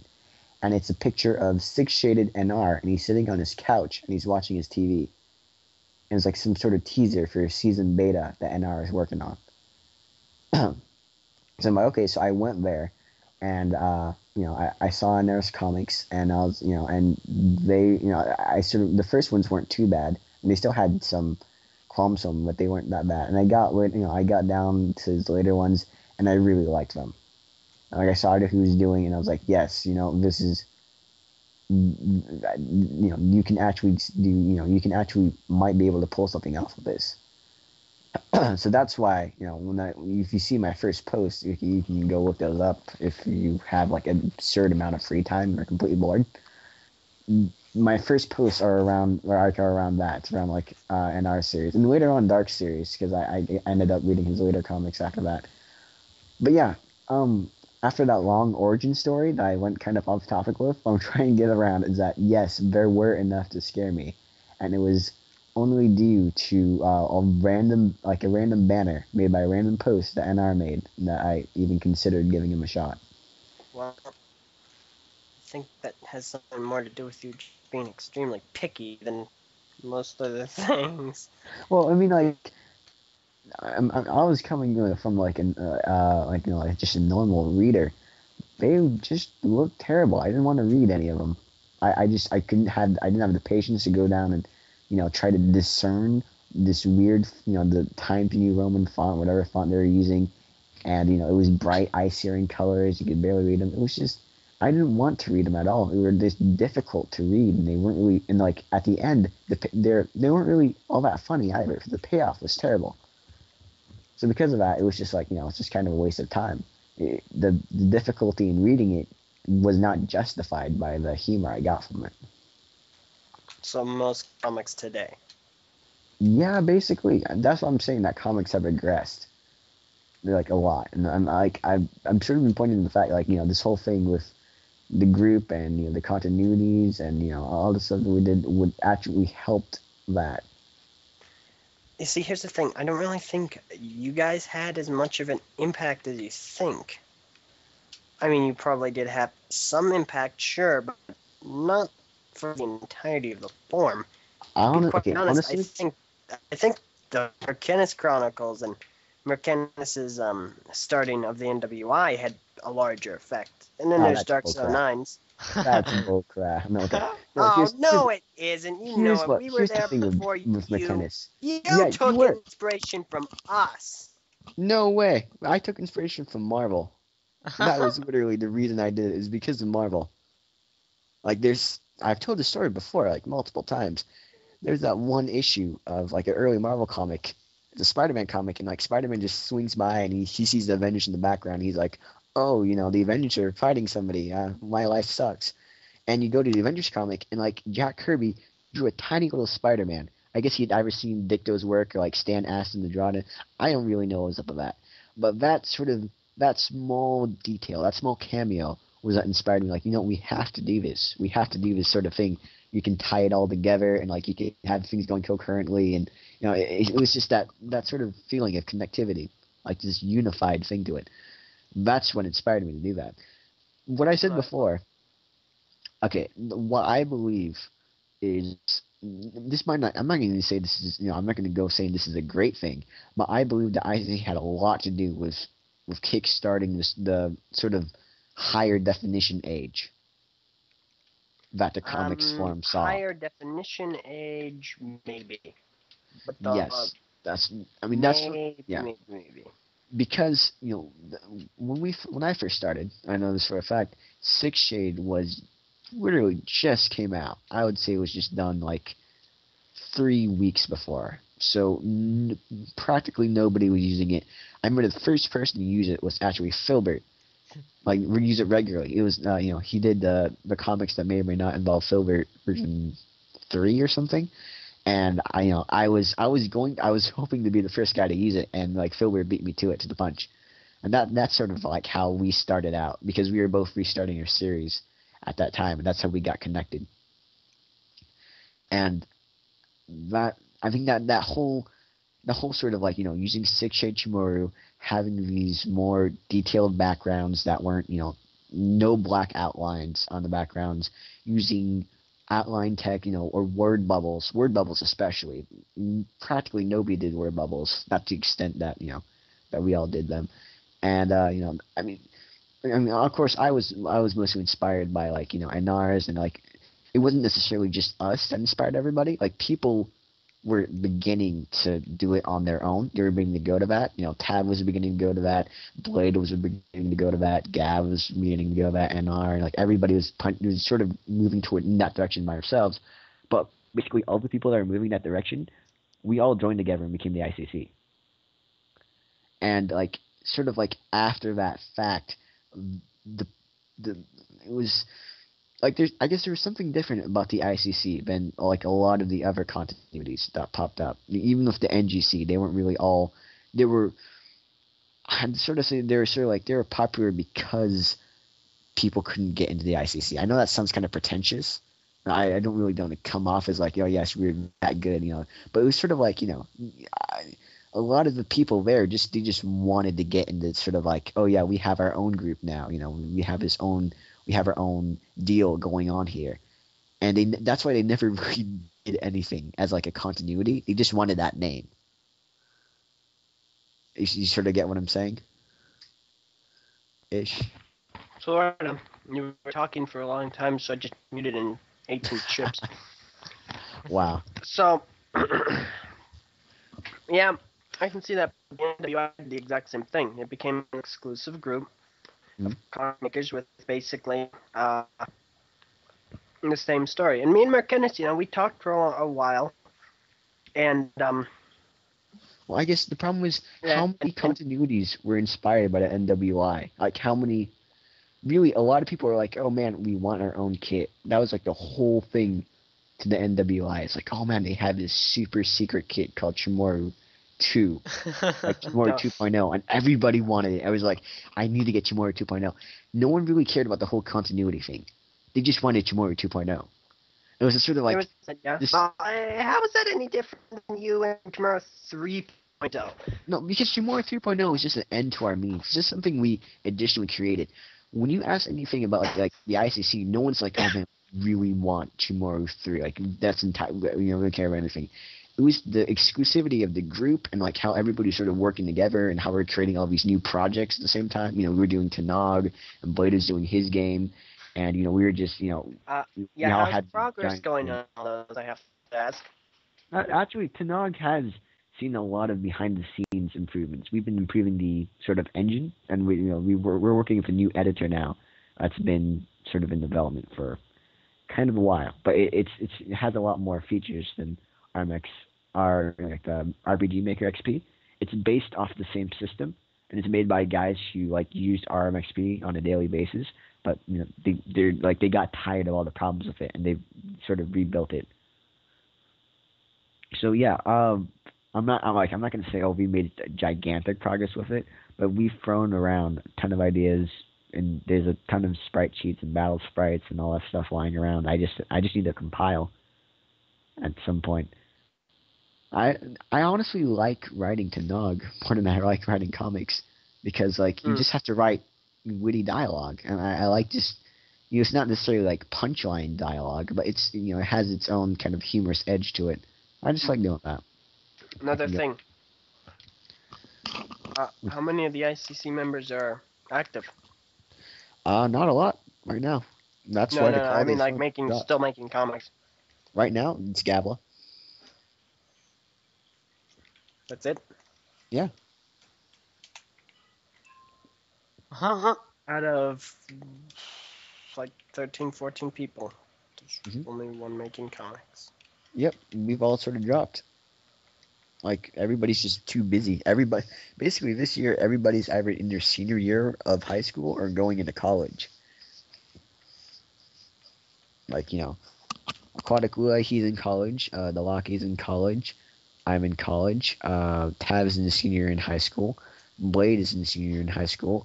And it's a picture of six-shaded NR, and he's sitting on his couch, and he's watching his TV. And it's like some sort of teaser for season beta that NR is working on. So So I'm like, okay, so I went there, and I saw Nurse Comics, and I was, and they, I sort of, the first ones weren't too bad, and they still had some qualms on them, but they weren't that bad. And I got down to the later ones, and I really liked them. Like I saw who was doing, and I was like, yes, this is, you can actually do, you can actually might be able to pull something off of this. So that's why, if you see my first post, you can go look those up if you have like an absurd amount of free time and are completely bored. My first posts are around that. It's around like NR series, and later on Dark series, because I ended up reading his later comics after that. But yeah, after that long origin story that I went kind of off topic with, what I'm trying to get around is that yes, there were enough to scare me, and it was only due to a random banner made by a random post that NR made that I even considered giving him a shot. Well, I think that has something more to do with you just being extremely picky than most other things. Well, I mean, like, I was coming from like just a normal reader. They just looked terrible. I didn't want to read any of them. I didn't have the patience to go down and try to discern this weird the Times New Roman font, whatever font they were using, and it was bright eye-searing colors. You could barely read them. It was just, I didn't want to read them at all. They were just difficult to read, and they weren't really, and like at the end they weren't really all that funny either. The payoff was terrible. So because of that, it was just like, it's just kind of a waste of time. The difficulty in reading it was not justified by the humor I got from it. So most comics today. Yeah, basically, that's what I'm saying. That comics have regressed. They're like a lot, and I'm sort of pointing to the fact, like, this whole thing with the group and the continuities and all the stuff that we did would actually helped that. You see, here's the thing. I don't really think you guys had as much of an impact as you think. I mean, you probably did have some impact, sure, but not for the entirety of the form. To be quite honest, Honestly, I think the Mercenis Chronicles and Mercenis's starting of the NWI had a larger effect. And then there's that's Dark bullcrap. 09s. That's bullcrap. No, okay. No, it isn't. You know it. We were there before you. With McKennis. You Yeah, took inspiration from us. No way. I took inspiration from Marvel. That was literally the reason I did it, is because of Marvel. Like, I've told the story before, like, multiple times. There's that one issue of, like, an early Marvel comic. It's a Spider-Man comic, and, like, Spider-Man just swings by, and he sees the Avengers in the background. He's like, oh, the Avengers are fighting somebody. My life sucks. And you go to the Avengers comic, and, like, Jack Kirby drew a tiny little Spider-Man. I guess he'd ever seen Dicto's work, or, like, Stan Aston to draw it. I don't really know what was up with that. But that small detail, that small cameo was that inspired me. Like, we have to do this. We have to do this sort of thing. You can tie it all together, and like you can have things going concurrently, and it was just that sort of feeling of connectivity, like this unified thing to it. That's what inspired me to do that. What I said before. Okay, what I believe is, this might not. I'm not going to say this is. I'm not going to go saying this is a great thing, but I believe that I had a lot to do with kickstarting the sort of higher definition age that the comics form saw. Higher definition age, maybe. But yes, that's. I mean, maybe. Because when I first started, I know this for a fact. Six Shade was literally just came out. I would say it was just done like 3 weeks before. So practically nobody was using it. I remember the first person to use it was actually Filbert. Like, we use it regularly. It was, he did the comics that may or may not involve Filbert version 3 or something. And I was hoping to be the first guy to use it, and like Filbert beat me to it, to the punch. And that's sort of like how we started out, because we were both restarting our series at that time, and that's how we got connected. And that, I think that whole sort of like, using Six Shade Chimoru, having these more detailed backgrounds that weren't, no black outlines on the backgrounds, using outline tech, or word bubbles especially. Practically nobody did word bubbles, not to the extent that, that we all did them. And of course, I was mostly inspired by like NRs, and like it wasn't necessarily just us that inspired everybody. Like people were beginning to do it on their own. They were beginning to go to that. Tab was beginning to go to that. Blade was beginning to go to that. Gav was beginning to go to that. NR, and like everybody was sort of moving toward in that direction by ourselves. But basically, all the people that are moving that direction, we all joined together and became the ICC. And like sort of like after that fact, the it was like I guess there was something different about the ICC than like a lot of the other continuities that popped up. Even with the NGC, they weren't really all. They were. I'd sort of say they were sort of like they were popular because people couldn't get into the ICC. I know that sounds kind of pretentious. I don't really want to come off as like, oh yes, we're that good, But it was sort of like, a lot of the people there they just wanted to get into sort of like, oh yeah, we have our own group now. We have our own deal going on here, and that's why they never really did anything as like a continuity. They just wanted that name. You sort of get what I'm saying? Ish. Sort of. You were talking for a long time, so I just muted and ate some chips. Wow. So, yeah, I can see that NWI did the exact same thing. It became an exclusive group of comic makers with basically the same story. And me and Mark Ennis, we talked for a while, and Well, I guess the problem was how many continuities were inspired by the NWI. Like how many. Really, a lot of people are like, oh man, we want our own kit. That was like the whole thing to the NWI. It's like, oh man, they have this super secret kit called Chimoru 2. Like Chimoru 2.0, and everybody wanted it. I was like, I need to get Chimoru 2.0. No one really cared about the whole continuity thing. They just wanted Chimoru 2.0. It was sort of like... how is that any different than you and Chimoru 3.0? No, because Chimoru 3.0 is just an end to our means. It's just something we additionally created. When you ask anything about like the ICC, no one's like, oh man, really want Chimoru 3. Like that's entire. We don't care about anything. It was the exclusivity of the group and like how everybody's sort of working together and how we're creating all these new projects at the same time. We were doing Tanog and Blade is doing his game, and we were just we all how's had progress going on those? I have to ask. Actually, Tanog has seen a lot of behind the scenes improvements. We've been improving the sort of engine, and we're working with a new editor now. That's been sort of in development for kind of a while, but it has a lot more features than the RPG Maker XP. It's based off the same system, and it's made by guys who like used RMXP on a daily basis. But they got tired of all the problems with it, and they've sort of rebuilt it. So yeah, I'm not going to say, oh, we made gigantic progress with it, but we've thrown around a ton of ideas, and there's a ton of sprite sheets and battle sprites and all that stuff lying around. I just need to compile at some point. I honestly like writing to Nog more than I like writing comics, because like you just have to write witty dialogue, and I like just it's not necessarily like punchline dialogue, but it's it has its own kind of humorous edge to it. I just like doing that. Another thing. How many of the ICC members are active? Not a lot right now. That's why no. I mean, like still making comics. Right now, it's Gabla. That's it. Yeah. Out of like 13, 14 people, there's only one making comics. Yep, we've all sort of dropped. Like, everybody's just too busy. Basically, this year, everybody's either in their senior year of high school or going into college. Like, Aquaticula, he's in college. The Lockie's in college. I'm in college. Tav is in the senior year in high school. Blade is in the senior year in high school.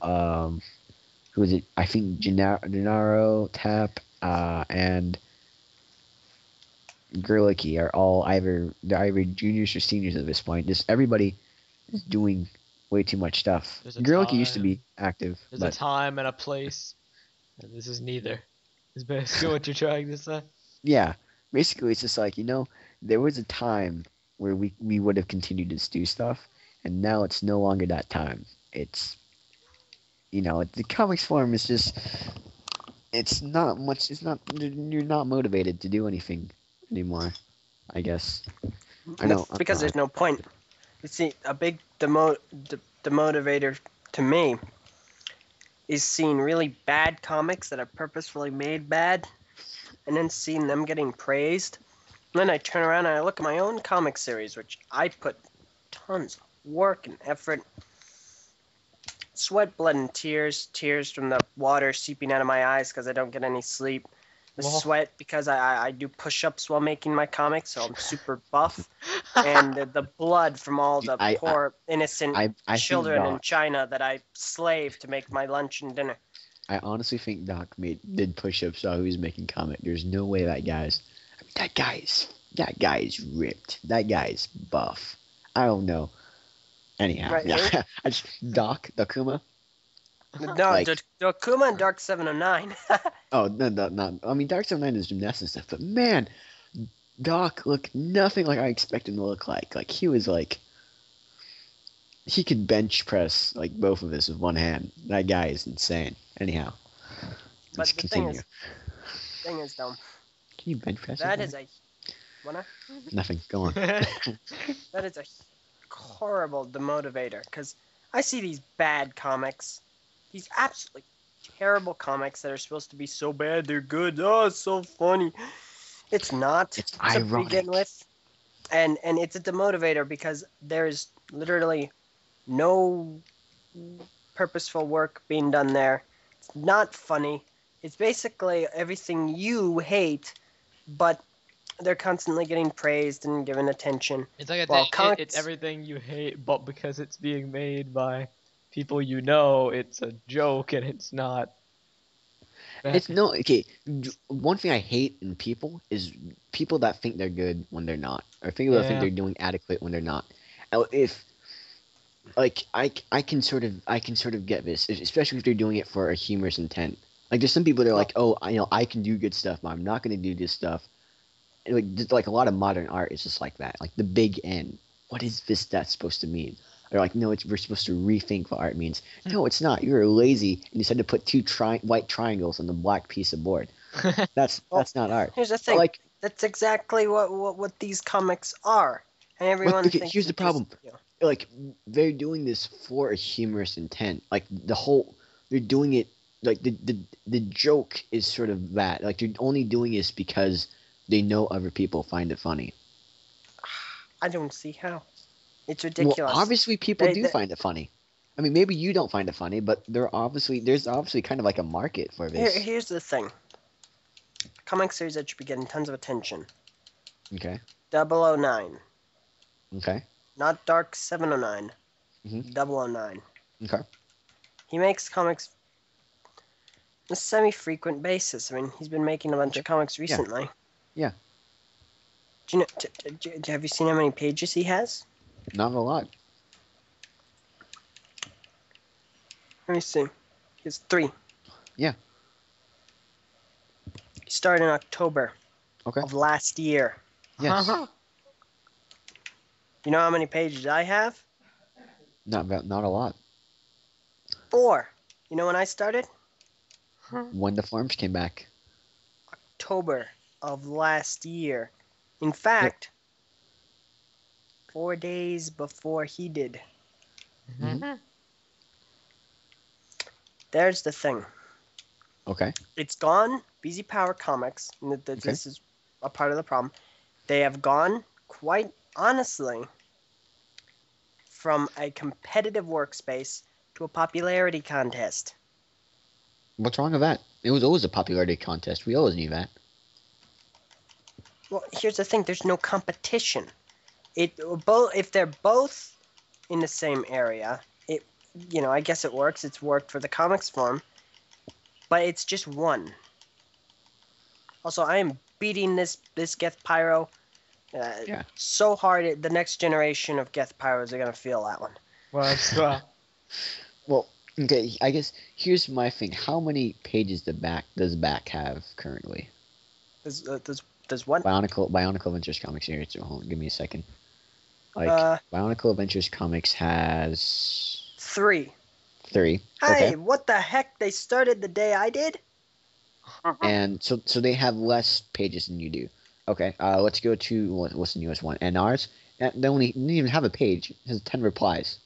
Who is it? I think Gennaro, Tap, and Gerlicke are all either juniors or seniors at this point. Just everybody is doing way too much stuff. Gerlicke used to be active. There's a time and a place, and this is neither. Is basically what you're trying to say. Yeah, basically it's just like there was a time where we would have continued to do stuff, and now it's no longer that time. It's the comics form is just, it's not much. It's not. You're not motivated to do anything anymore. I guess. I know. That's because there's no point. You see, a big demotivator to me is seeing really bad comics that are purposefully made bad, and then seeing them getting praised. And then I turn around and I look at my own comic series, which I put tons of work and effort, sweat, blood, and tears from the water seeping out of my eyes because I don't get any sleep. The Well. sweat because I do push-ups while making my comics, so I'm super buff. And the blood from all the I- poor innocent I think children in Doc. China that I slave to make my lunch and dinner. I honestly think Doc did push-ups while he was making comic. There's no way that guy's. That guy is ripped. That guy is buff. I don't know. Anyhow, Right, yeah. Doc Dakuma. No, Like- Dokuma and Dark 709. Oh no. I mean, Dark 79 is gymnastics and stuff, but man, Doc looked nothing like I expected him to look like. Like he was like, he could bench press like both of us with one hand. That guy is insane. Anyhow, But let's the continue. thing is, though, Can you bench press? that with is one? wanna? Nothing. Go on. That is a horrible demotivator because I see these bad comics, these absolutely terrible comics that are supposed to be so bad they're good. Oh, it's so funny. It's not. It's to ironic. begin with, and it's a demotivator because there's literally no purposeful work being done there. It's not funny. It's basically everything you hate, but they're constantly getting praised and given attention. It's like Well, it's comics- everything you hate, but because it's being made by people you know, it's a joke and it's not. It's no okay. One thing I hate in people is people that think they're good when they're not, or people that think Yeah. they're doing adequate when they're not. If like I can sort of get this, especially if they're doing it for a humorous intent. Like there's some people that are like, oh, I can do good stuff, but I'm not going to do this stuff. And like a lot of modern art is just like that. Like the big N. What is this that's supposed to mean? They're like, no, we're supposed to rethink what art means. No, it's not. You're lazy and you decided to put two white triangles on the black piece of board. That's not art. Here's the But, thing. like, That's exactly what these comics are, and everyone okay, thinks here's the it's problem. just, you know, like they're doing this for a humorous intent. Like they're doing it like the joke is sort of that. Like they're only doing this because they know other people find it funny. I don't see how. It's Well, ridiculous. obviously people They- do they- find it funny. I mean, maybe you don't find it funny, but there's obviously kind of like a market for this. Here's the thing. Comic series that should be getting tons of attention. Okay. 009. Okay. Not Dark 709. Mhm. 009. Okay. He makes comics on a semi-frequent basis. I mean, he's been making a bunch of comics recently. Yeah. Do you know? Have you seen how many pages he has? Not a lot. Let me see. He has 3. Yeah. He started in October Okay. of last year. Yes. You know how many pages I have? Not a lot. 4. You know when I started? When the forms came back. October of last year. In fact, 4 days before he did. There's the thing. Okay. It's gone. BZPower Comics, and this is a part of the problem. They have gone, quite honestly, from a competitive workspace to a popularity contest. What's wrong with that? It was always a popularity contest. We always knew that. Well, here's the thing. There's no competition. If they're both in the same area, I guess it works. It's worked for the comics form, but it's just one. Also, I am beating this Geth Pyro so hard. The next generation of Geth Pyros are gonna feel that one. Well, okay. I guess here's my thing. How many pages does back have currently? There's one. Bionicle Adventures Comics here. So hold on, give me a second. Like Bionicle Adventures Comics has 3. 3. Hey, Okay. what the heck? They started the day I did? And so they have less pages than you do. Okay. Let's go to what's the newest one? NRs. They only didn't even have a page. It has 10 replies.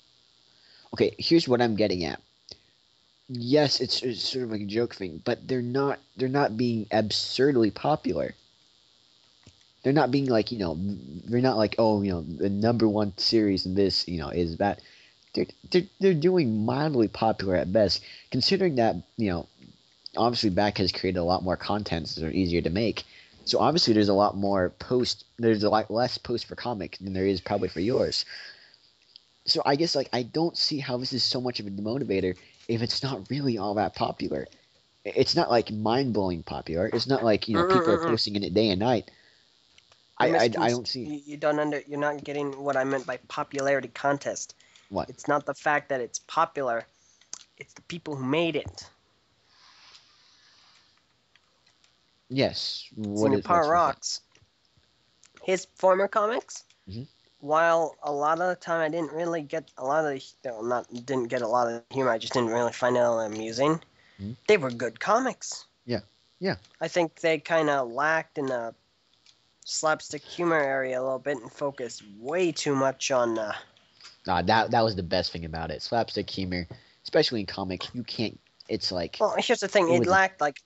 Okay. Here's what I'm getting at. Yes, it's sort of like a joke thing, but they're not being absurdly popular. They're not being like, they're not like, oh, the number one series in this, is that. They're doing mildly popular at best, considering that, obviously Back has created a lot more content that are easier to make. So obviously there's a lot more there's a lot less post for comic than there is probably for yours. So I guess like I don't see how this is so much of a demotivator if it's not really all that popular. It's not like mind-blowing popular. It's not like, people are posting in it day and night. I don't see You're not getting what I meant by popularity contest. what. It's not the fact that it's popular, it's the people who made it. Yes, So New Power what's with that? Rocks, his former comics, Mhm. while a lot of the time I didn't really get a lot of didn't get a lot of humor, I just didn't really find it amusing. Mhm. They were good comics. Yeah. I think they kind of lacked in the slapstick humor area a little bit and focused way too much on. That was the best thing about it. Slapstick humor, especially in comic, you can't. It's like Well, here's the thing: it it was lacked like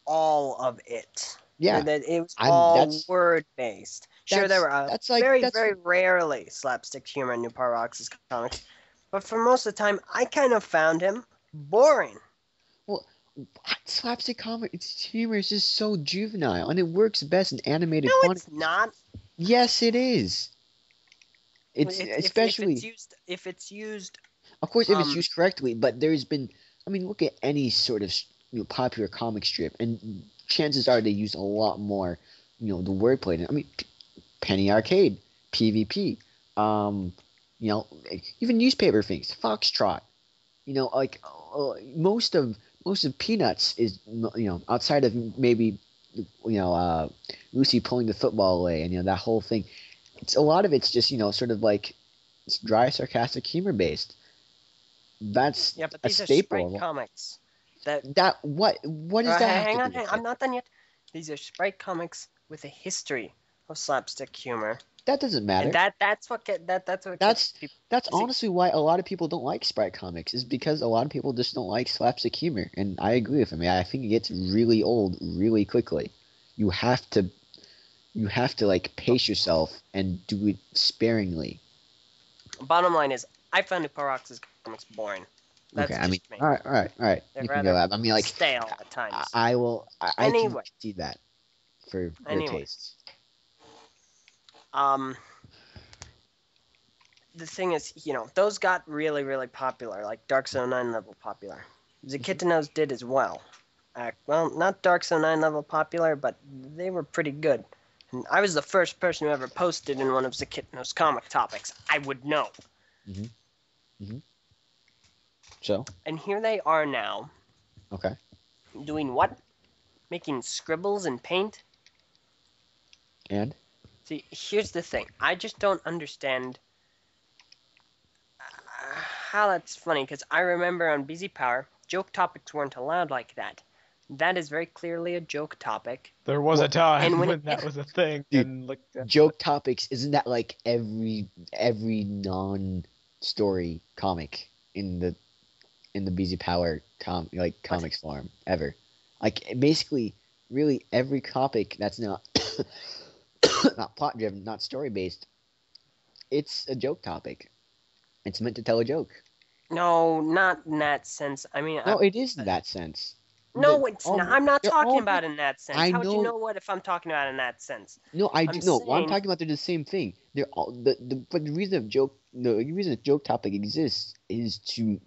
all of it. yeah. That it was I'm all word based. Sure, there were that's like very that's very rarely slapstick humor in New Power Rocks' comics, but for most of the time, I kind of found him boring. well, slapstick comic. Its humor is just so juvenile, and it works best in animated No, quantity. it's not. Yes, it is. It's especially, If it's used, of course, if it's um, used correctly. But there's been, I mean, look at any sort of popular comic strip, and chances are they use a lot more, the wordplay. I mean, Penny Arcade, PvP, um, even newspaper things, Foxtrot. Like most of Peanuts is outside of maybe Lucy pulling the football away and that whole thing. It's a lot of it's just sort of like it's dry sarcastic humor based. That's yeah, but a these are Sprite staple. comics. That What does that have to hang do on, with I'm it? not done yet. These are Sprite comics with a history of slapstick humor, That doesn't and matter. that's what gets That's people. that's See, honestly why a lot of people don't like Sprite comics is because a lot of people just don't like slapstick humor, and I agree with him. I think it gets really old really quickly. You have to like pace yourself and do it sparingly. bottom line is, I found New Power Rocks' comics boring. Okay, That's I mean, just me. all right. They're You can go rather out. I mean, like, stale at times. I will. I can Anyway, see that for your anyway, tastes. um, the thing is, those got really, really popular, like Dark Zone 9 level popular. Zakitanos did as well. Well, not Dark Zone 9 level popular, but they were pretty good. And I was the first person who ever posted in one of Zakitanos comic topics. I would know. hmm hmm So, And here they are now, okay. doing what? Making scribbles and paint? And See, here's the thing. I just don't understand how that's funny, because I remember on BZPower, joke topics weren't allowed like that. That is very clearly a joke topic. There was a well, time And when when that was a thing, dude, and like joke topics isn't that like every non-story comic in the BZPower what? comics form ever? Like basically, really every topic that's not not plot driven, not story based, it's a joke topic. It's meant to tell a joke. No, not in that sense. I mean, No, it is in that sense. no, it's not. I'm not They're talking all about in that sense. I How would you know. know what if I'm talking about in that sense? No, I I'm do. No, what I'm saying, talking about, they're the same thing. They're all but the reason a joke topic exists is to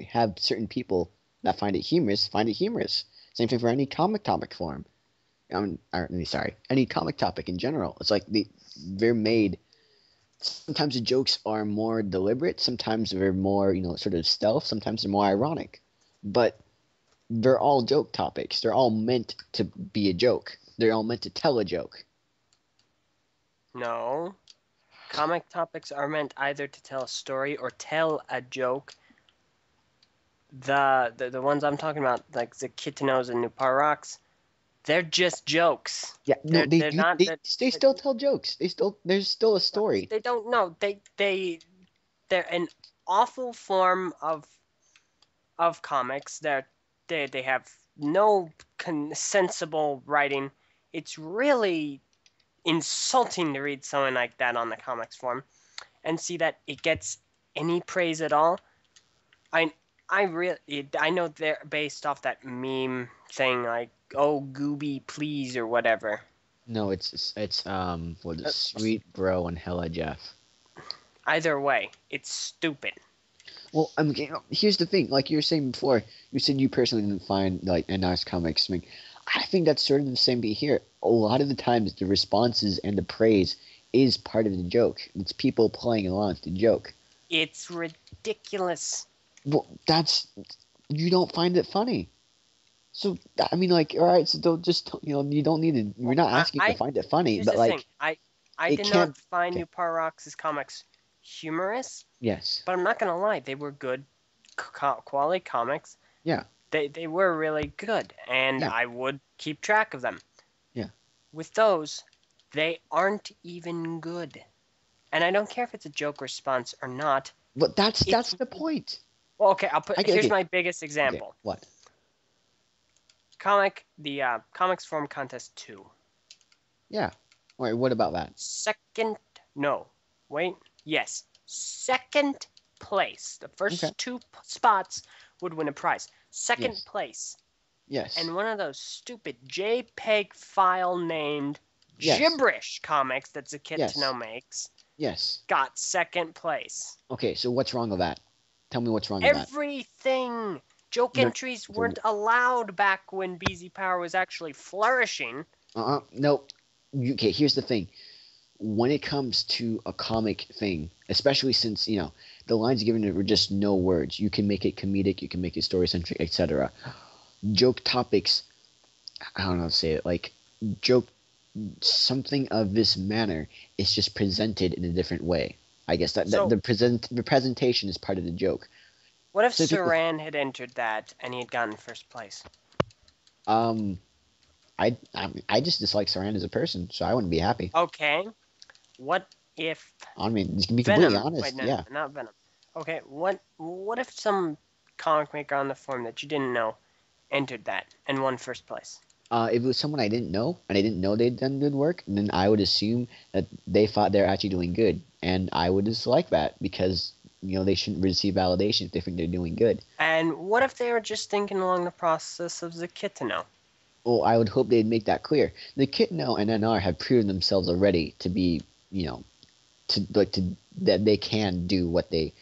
have certain people that find it humorous find it humorous. Same thing for any comic topic form. Sorry, any comic topic in general. It's like they're made. Sometimes the jokes are more deliberate. Sometimes they're more sort of stealth. Sometimes they're more ironic. But they're all joke topics. They're all meant to be a joke. They're all meant to tell a joke. no. Comic topics are meant either to tell a story or tell a joke. the ones I'm talking about, like the Kitanos and New Rocks, they're just jokes. Yeah, no, They're not that they still tell jokes. There's still a story. they don't know. They're an awful form of comics. They have no sensible writing. It's really insulting to read something like that on the comics form and see that it gets any praise at all. I I know they're based off that meme thing like, "Oh, Gooby, please," or whatever. No, what is Sweet Bro and Hella Jeff. Either way, it's stupid. Well, here's the thing. Like you were saying before, you said you personally didn't find like NR's comics. I think that's sort of the same thing here. A lot of the times, the responses and the praise is part of the joke. It's people playing along with the joke. It's ridiculous. Well, you don't find it funny. So I mean, like, all right, so don't just you don't need to. We're not asking to find it funny, Here's but the like, thing. I it did can't. not find Okay. New Paradox's comics humorous, Yes. but I'm not gonna lie, they were good quality comics. Yeah. They were really good, and Yeah. I would keep track of them. Yeah. With those, they aren't even good, and I don't care if it's a joke response or not. But that's the point. Well, okay, here's Okay. my biggest Okay. example. What? The Comics Forum Contest 2. Yeah. All right. What about that? Second place. The first Okay. two spots would win a prize. Second Yes. place. Yes. And one of those stupid JPEG file named Yes. gibberish comics that Yes. Zakitano makes Yes. got second place. Okay. So what's wrong with that? Tell me what's wrong with that. Everything! Joke No, entries weren't allowed back when BZPower was actually flourishing. No. Okay. Here's the thing. When it comes to a comic thing, especially since the lines given were just no words, you can make it comedic, you can make it story centric, etc. Joke topics, I don't know how to say it, like joke something of this manner is just presented in a different way. I guess the presentation is part of the joke. What if So people, Saran had entered that and he had gotten first place? I just dislike Saran as a person, so I wouldn't be happy. Okay. What if I mean, just to be completely Venom? honest, Wait, no, yeah. not Venom. Okay, what if some comic maker on the forum that you didn't know entered that and won first place? If it was someone I didn't know and I didn't know they'd done good work, then I would assume that they thought they're actually doing good, and I would dislike that because they shouldn't receive validation if they think they're doing good. And what if they were just thinking along the process of Zakitano? Well, I would hope they'd make that clear. The Kitno and NR have proven themselves already to be, that they can do what they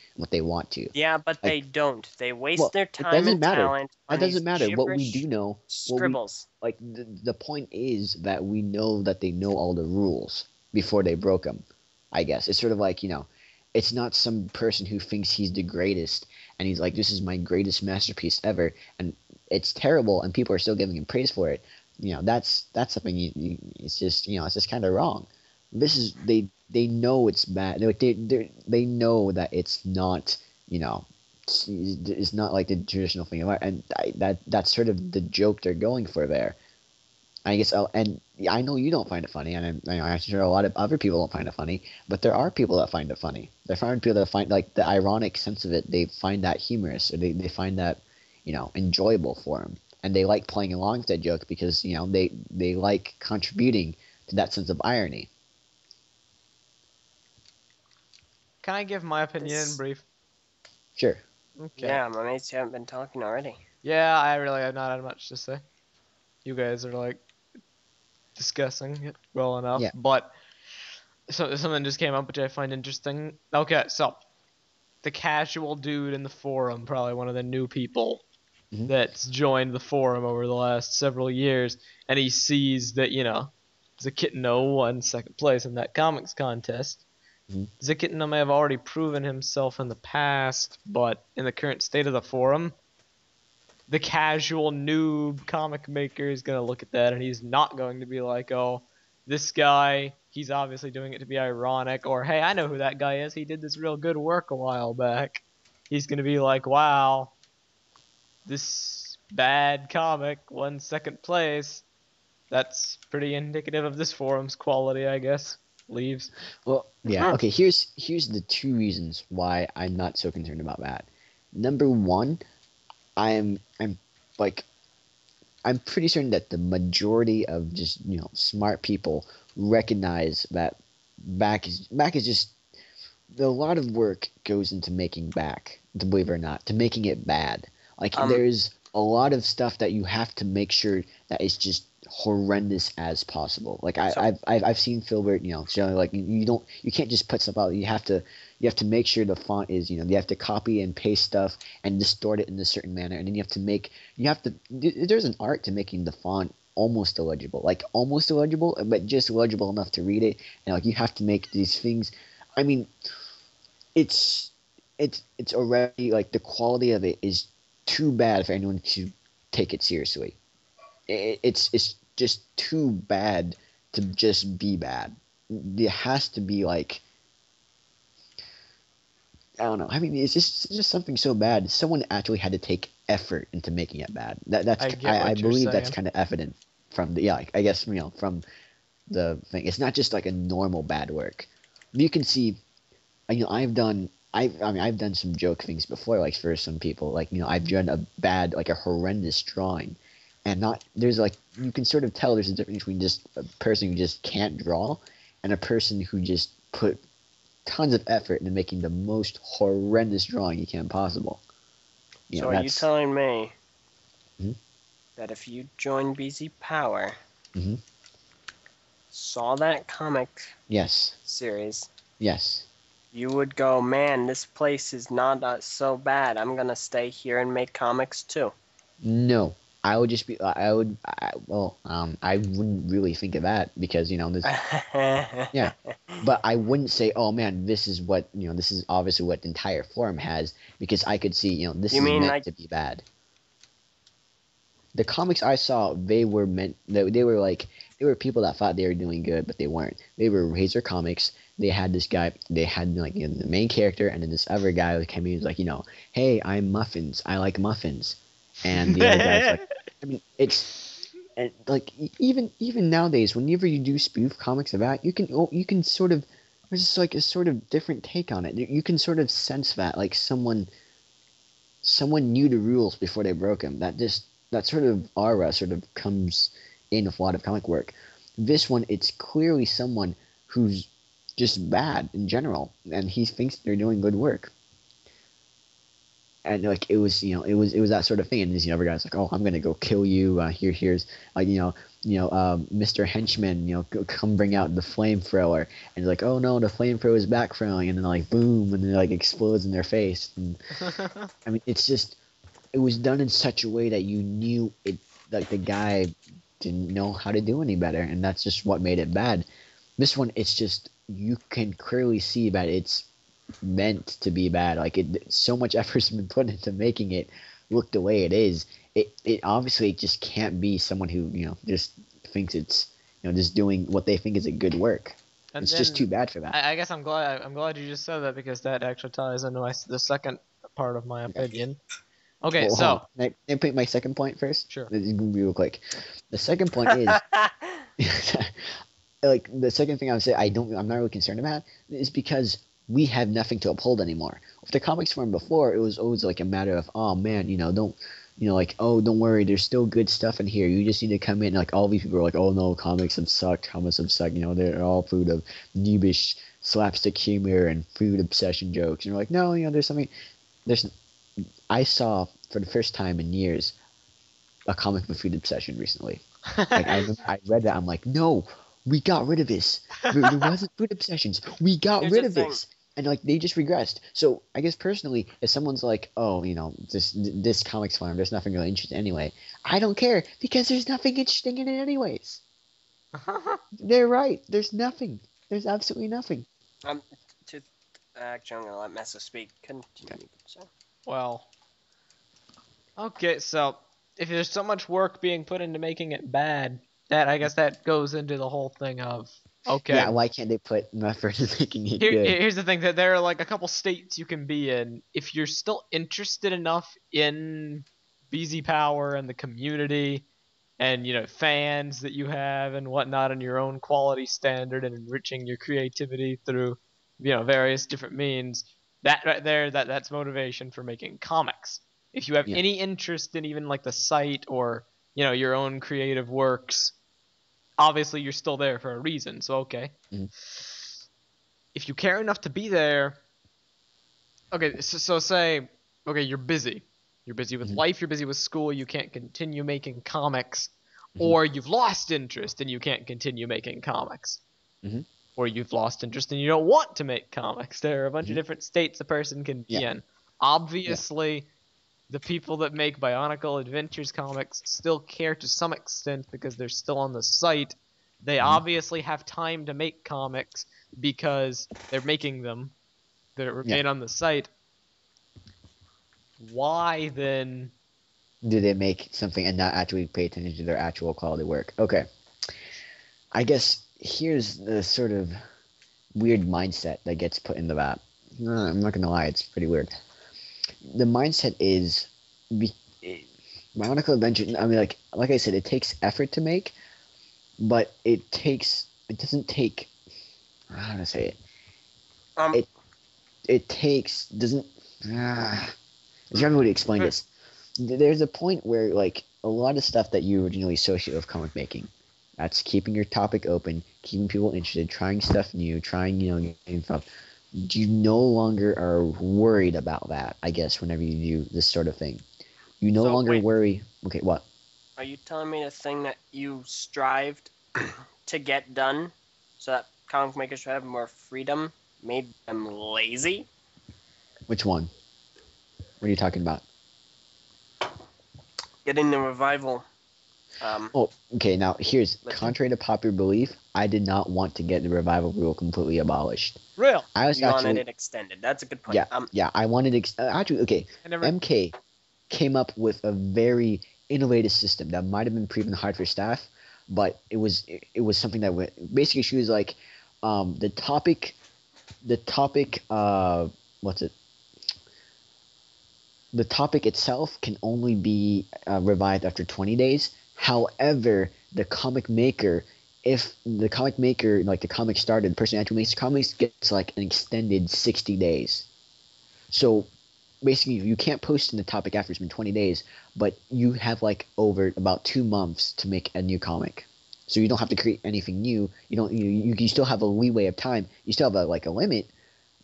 want to. Yeah, but they don't. They waste their It time doesn't and matter. talent on That doesn't these matter. What we gibberish do know, scribbles. the point is that we know that they know all the rules before they broke them. I guess it's sort of like it's not some person who thinks he's the greatest and he's like, this is my greatest masterpiece ever, and it's terrible, and people are still giving him praise for it. That's something it's just kind of wrong. This is they know it's bad. They know that it's not it's not like the traditional thing of art, and that's sort of the joke they're going for there. I guess, and I know you don't find it funny, and I'm sure a lot of other people don't find it funny, but there are people that find it funny. There are people that find like the ironic sense of it. They find that humorous, or they find that enjoyable for them, and they like playing along with that joke because they like contributing to that sense of irony. Can I give my opinion in brief? Sure. Okay. Yeah, my mates haven't been talking already. Yeah, I really have not had much to say. You guys are like discussing it well enough. Yeah. But something just came up which I find interesting. Okay, so the casual dude in the forum, probably one of the new people Mhm. that's joined the forum over the last several years, and he sees that Zakitano won second place in that comics contest. Mhm. Zakitano may have already proven himself in the past, but in the current state of the forum, the casual noob comic maker is going to look at that and he's not going to be like, oh, this guy, he's obviously doing it to be ironic, or hey, I know who that guy is, he did this real good work a while back. He's going to be like, wow, this bad comic won second place, that's pretty indicative of this forum's quality, I guess. Leaves. Well, yeah. Okay. Here's the two reasons why I'm not so concerned about that. Number one, I'm like I'm pretty certain that the majority of just smart people recognize that back is just a lot of work goes into making back, to believe it or not, to making it bad. Like there's a lot of stuff that you have to make sure that it's just horrendous as possible. Like I've seen Filbert, showing like you can't just put stuff out. You have to make sure the font is you have to copy and paste stuff and distort it in a certain manner, and then there's an art to making the font almost illegible, but just legible enough to read it, and like you have to make these things. I mean, it's already like the quality of it is too bad for anyone to take it seriously. It's just too bad to just be bad. It has to be like, I don't know. I mean, it's just something so bad. Someone actually had to take effort into making it bad. I believe that's kind of evident from I guess from the thing. It's not just like a normal bad work. You can see, I've done some joke things before, like for some people, like I've done a horrendous drawing, and there's like you can sort of tell there's a difference between just a person who just can't draw and a person who just put tons of effort into making the most horrendous drawing you can possible. So are you telling me Mhm. that if you joined BZPower, Mhm. saw that comic Yes. series, Yes. you would go, man, this place is not so bad. I'm going to stay here and make comics too. No. I would just be. I wouldn't really think of that because this. Yeah, but I wouldn't say, oh man, this is what this is obviously what the entire forum has, because I could see this You is mean meant like to be bad. The comics I saw, they were meant. They were people that thought they were doing good, but they weren't. They were Razor comics. They had this guy. They had like the main character, and then this other guy who came in, was like, hey, I'm muffins. I like muffins, and the other guy's like, I mean, it's and like even nowadays, whenever you do spoof comics of that, you can sort of there's just like a sort of different take on it. You can sort of sense that like someone knew the rules before they broke them. That sort of aura sort of comes in with a lot of comic work. This one, it's clearly someone who's just bad in general, and he thinks they're doing good work. And like it was that sort of thing. And this other guy's like, oh, I'm gonna go kill you. Here's Mr. Henchman, come bring out the flamethrower. And he's like, oh no, the flamethrower is backfiring, and then like boom, and then it like explodes in their face. And I mean, it was done in such a way that you knew it, like the guy didn't know how to do any better, and that's just what made it bad. This one, it's just you can clearly see that it's meant to be bad. Like so much effort's been put into making it look the way it is. It obviously just can't be someone who just thinks it's just doing what they think is a good work. And it's just too bad for that. I guess I'm glad you just said that, because that actually ties into the second part of my opinion. Okay, well, so can I put my second point first? Sure. This is gonna be real quick. The second point is like the second thing I would say I'm not really concerned about is because we have nothing to uphold anymore. With the comics forum before, it was always like a matter of, oh man, don't don't worry, there's still good stuff in here. You just need to come in. Like all these people are like, oh no, comics have sucked. Comics have sucked. They're all food of noobish slapstick humor and food obsession jokes. And you're like, no, there's something. I saw for the first time in years a comic with food obsession recently. Like I read that, I'm like, no, we got rid of this. There wasn't food obsessions. We got rid of this. And like they just regressed. So I guess personally, if someone's like, oh, this comics farm, there's nothing really interesting anyway, I don't care, because there's nothing interesting in it anyways. They're right. There's nothing. There's absolutely nothing. Actually, I'm gonna let Mesa speak. Continue. Well, okay, so if there's so much work being put into making it bad, I guess that goes into the whole thing of, okay. Yeah, why can't they put effort into making it good? Here's the thing, that there are like a couple states you can be in. If you're still interested enough in BZPower and the community and, fans that you have and whatnot, and your own quality standard, and enriching your creativity through, various different means. That right there, that's motivation for making comics. If you have Yeah. any interest in even like the site or, your own creative works, obviously you're still there for a reason. So, okay. Mhm. If you care enough to be there, okay, so say, okay, you're busy. You're busy with Mhm. life, you're busy with school, you can't continue making comics. Mhm. Or you've lost interest and you can't continue making comics. Mhm. Or you've lost interest and you don't want to make comics. There are a bunch of Mhm. different states a person can be Yeah. in. Obviously, the people that make Bionicle Adventures comics still care to some extent because they're still on the site. They Mhm. obviously have time to make comics because they're making them. They're Yeah. made on the site. Why then? Do they make something and not actually pay attention to their actual quality work? Okay. I guess here's the sort of weird mindset that gets put into that. I'm not gonna lie, it's pretty weird. The mindset is, be, Bionicle Adventure. I mean, like I said, it takes effort to make, but it doesn't take. How to say it? Um, It it takes doesn't. There's no way to explain this. There's a point where like a lot of stuff that you originally associate with comic making, that's keeping your topic open, keeping people interested, trying stuff new, trying new stuff. You no longer are worried about that. I guess whenever you do this sort of thing, you no So, longer wait. worry. Okay, what? Are you telling me the thing that you strived to get done so that comic makers should have more freedom made them lazy? Which one? What are you talking about? Getting the revival. Oh, okay. Now here's Listen. contrary to popular belief. I did not want to get the revival rule completely abolished. Real. I was You wanted actually it extended. That's a good point. yeah. I wanted actually okay. I never. MK came up with a very innovative system that might have been proven hard for staff, but it was something that basically she was like, the topic, what's it? The topic itself can only be revived after 20 days. However, the comic maker, if the comic maker, like the comic started, the person who actually makes the comics gets like an extended 60 days. So basically, you can't post in the topic after it's been 20 days, but you have like over about 2 months to make a new comic. So you don't have to create anything new. You don't. You still have a leeway of time. You still have a limit,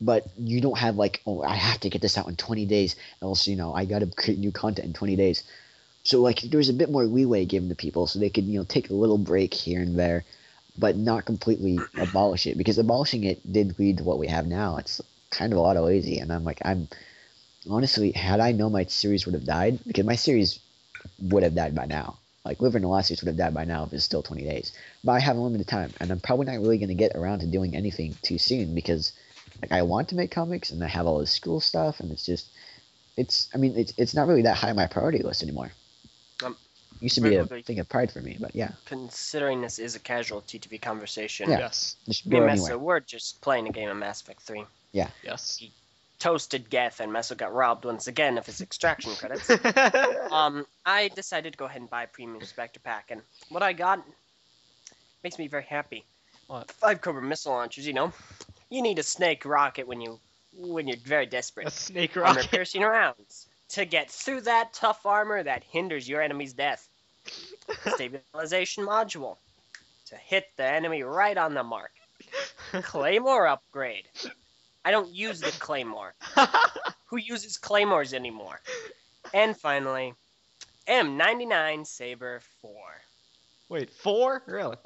but you don't have like, oh, I have to get this out in 20 days, else I got to create new content in 20 days. So like there's a bit more leeway given to people, so they could take a little break here and there, but not completely abolish it, because abolishing it did lead to what we have now. It's kind of a lot of lazy, and I'm honestly, had I known my series would have died, because my series would have died by now. Like Liver and the Last Series would have died by now if it's still 20 days. But I have a limited time, and I'm probably not really going to get around to doing anything too soon, because like I want to make comics and I have all this school stuff, and it's not really that high on my priority list anymore. Used to be a thing of pride for me, but yeah. Considering this is a casual TTV conversation, Yeah. Yes. Just me go and anywhere. Meso, we're just playing a game of Mass Effect 3. Yeah. Yes. Toasted Geth, and Meso got robbed once again of his extraction credits. I decided to go ahead and buy a premium Spectre pack, and what I got makes me very happy. What? 5 Cobra missile launchers, you need a snake rocket when you're very desperate. A snake Armor rocket. piercing rounds to get through that tough armor that hinders your enemy's death. Stabilization module to hit the enemy right on the mark. Claymore upgrade. I don't use the Claymore. Who uses Claymores anymore? And finally, M99 Saber 4. Wait, 4? Really?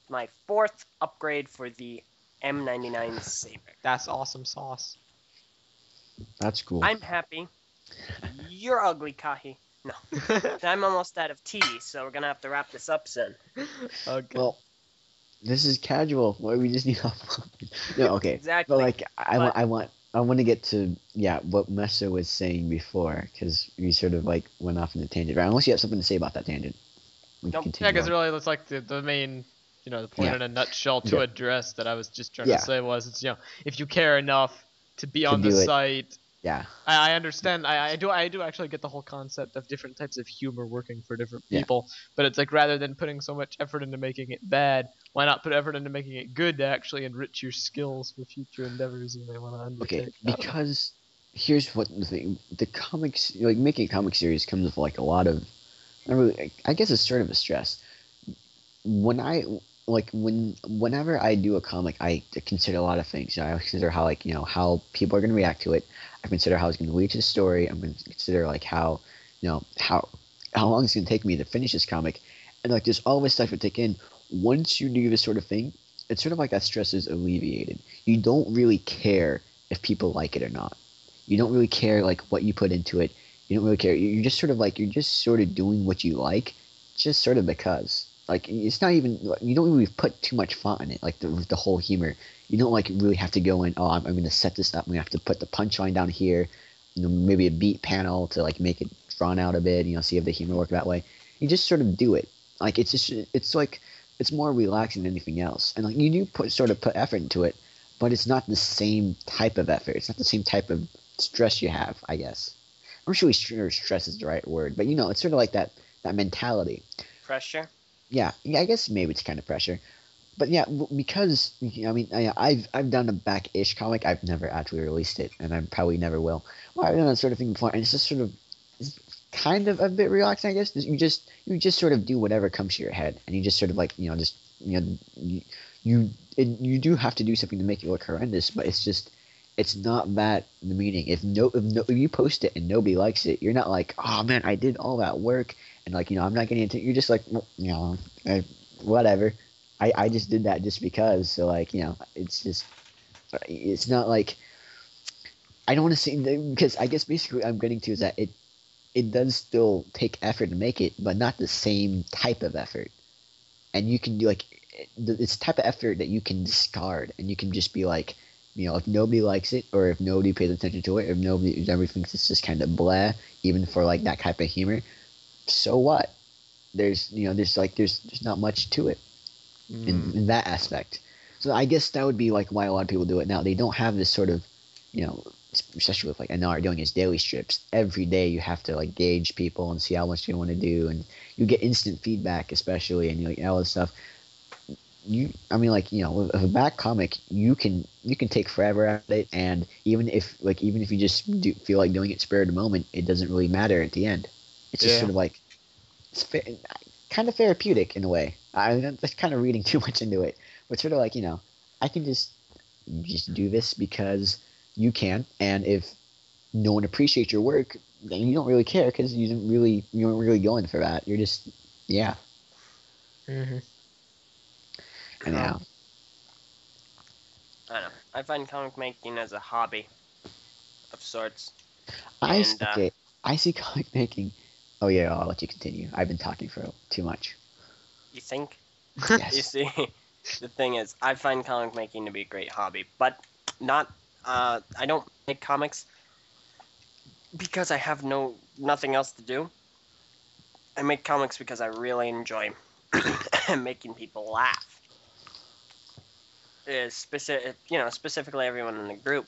My 4th upgrade for the M99 Saber. That's awesome sauce. That's cool. I'm happy. You're ugly, Kahi. No. I'm almost out of tea, so we're gonna have to wrap this up soon. Okay. Well, this is casual. Why we just need no, okay. Exactly. But like I want to get to what Meso was saying before, because we sort of like went off in a tangent. Right? Unless you have something to say about that tangent. We can Nope. continue Yeah, because on. really, that's like the main, the point Yeah. in a nutshell to address that I was just trying Yeah. to say was, it's, if you care enough to be To on the do it. site Yeah. I understand. I do actually get the whole concept of different types of humor working for different Yeah. people. But it's like rather than putting so much effort into making it bad, why not put effort into making it good to actually enrich your skills for future endeavors you may want to Okay, undertake? I don't know. because here's what the thing: the comics, like making a comic series, comes with like a lot of, not really, I guess it's sort of a stress. When I whenever I do a comic, I consider a lot of things. I consider how how people are going to react to it. I consider how it's going to lead to the story. I'm going to consider like how how long it's going to take me to finish this comic, and like there's all this stuff to take in. Once you do this sort of thing, it's sort of like that stress is alleviated. You don't really care if people like it or not. You don't really care like what you put into it. You don't really care. You're just sort of like you're just sort of doing what you like, just sort of because. Like it's not even you don't really put too much thought in it. Like the whole humor, you don't like really have to go in. Oh, I'm going to set this up. I'm going to have to put the punchline down here. Maybe a beat panel to like make it drawn out a bit. See if the humor work that way. You just sort of do it. Like it's like it's more relaxing than anything else. And like you do put effort into it, but it's not the same type of effort. It's not the same type of stress you have. I guess I'm not really sure stress is the right word, but it's sort of like that mentality. Pressure. Yeah, I guess maybe it's kind of pressure, but yeah, because I mean, I've done a back-ish comic. I've never actually released it, and I probably never will. Well, I've done that sort of thing before, and it's just sort of it's kind of a bit relaxing, I guess. You just sort of do whatever comes to your head, and you just sort of like you do have to do something to make it look horrendous, but it's not that the meaning. If you post it and nobody likes it, you're not like, oh man, I did all that work and like I'm not getting into. You're just like, whatever. I just did that just because. So like it's not like I don't want to say because I guess basically what I'm getting to is that it does still take effort to make it, but not the same type of effort. And you can do like it's type of effort that you can discard, and you can just be like, if nobody likes it, or if nobody pays attention to it, or if nobody ever thinks it's just kind of blah, even for like that type of humor, so what? There's there's not much to it in that aspect. So I guess that would be like why a lot of people do it now. They don't have this sort of, especially with like NR doing his daily strips. Every day you have to like gauge people and see how much they want to do, and you get instant feedback, especially, and all this stuff. I mean, like with a back comic, you can take forever at it, and even if you just feel like doing it spur of the moment, it doesn't really matter at the end. It's just sort of like it's kind of therapeutic in a way. That's kind of reading too much into it, but sort of like I can just do this because you can, and if no one appreciates your work, then you don't really care because you weren't really going for that. You're just Mm-hmm. anyhow. I don't know. I find comic making as a hobby of sorts. Okay. I see comic making. Oh yeah, I'll let you continue. I've been talking for too much. You think? Yes. You see, the thing is, I find comic making to be a great hobby, but not. I don't make comics because I have nothing else to do. I make comics because I really enjoy making people laugh. Specifically everyone in the group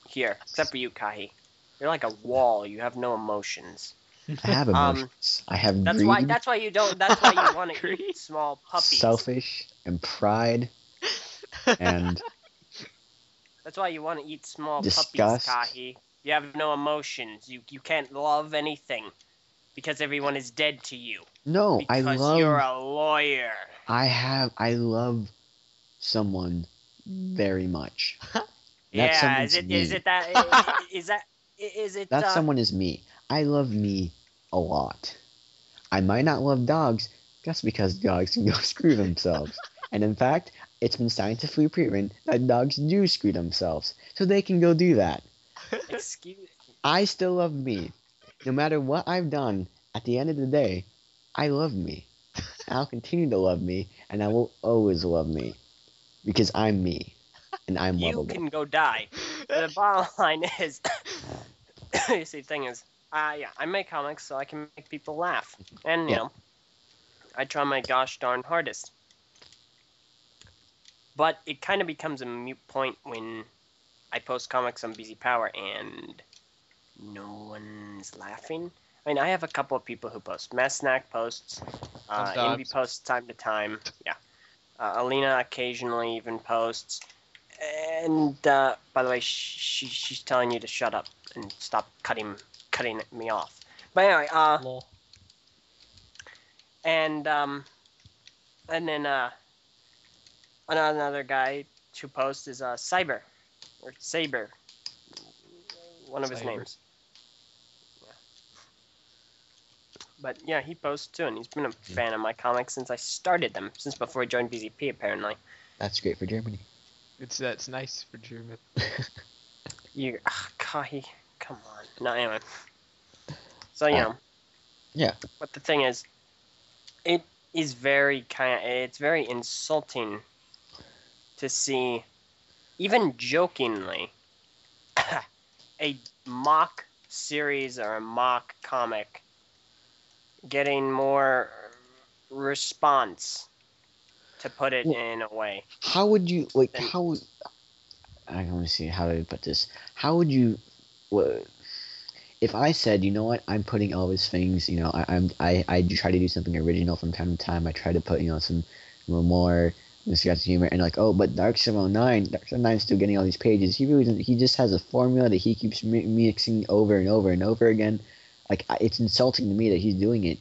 here, except for you, Kahi. You're like a wall. You have no emotions. I have emotions. I have That's greed. That's why you don't. That's why you want to eat small puppies. Selfish and pride and That's why you want to eat small disgust. puppies, Kahi. You have no emotions. You can't love anything because everyone is dead to you. No, because you're a lawyer. I love someone very much. Yeah, is it that that someone is me. I love me a lot. I might not love dogs just because dogs can go screw themselves. And in fact, it's been scientifically proven that dogs do screw themselves. So they can go do that. Excuse me. I still love me. No matter what I've done, at the end of the day, I love me. I'll continue to love me, and I will always love me. Because I'm me. And I'm lovable. You can go die. The bottom line is, you see, the thing is, I make comics so I can make people laugh. And, I try my gosh darn hardest. But it kind of becomes a moot point when I post comics on BZPower and no one's laughing. I mean, I have a couple of people who post. Mess Snack posts. Envy Sometimes. posts time to time. Yeah. Alina occasionally even posts. And by the way, she's telling you to shut up and stop cutting me off. But anyway, Lol. and then another guy who posts is Cyber or Saber, one of his Saber. names. Yeah. But yeah, he posts too, and he's been a fan of my comics since I started them, since before I joined BZP apparently. That's great for Germany. That's nice for German. Kahi, come on. No, anyway. So you know. Yeah. But the thing is, it is it's very insulting to see, even jokingly, a mock series or a mock comic getting more response, to put it in a way. How would you like? Then- How? I want to see how do I put this. How would you? If I said, you know what, I'm putting all these things. You know, I do try to do something original from time to time. I try to put some more disgusting humor, and like, oh, but Dark 709 is still getting all these pages. He really doesn't, he just has a formula that he keeps mixing over and over and over again. Like, it's insulting to me that he's doing it.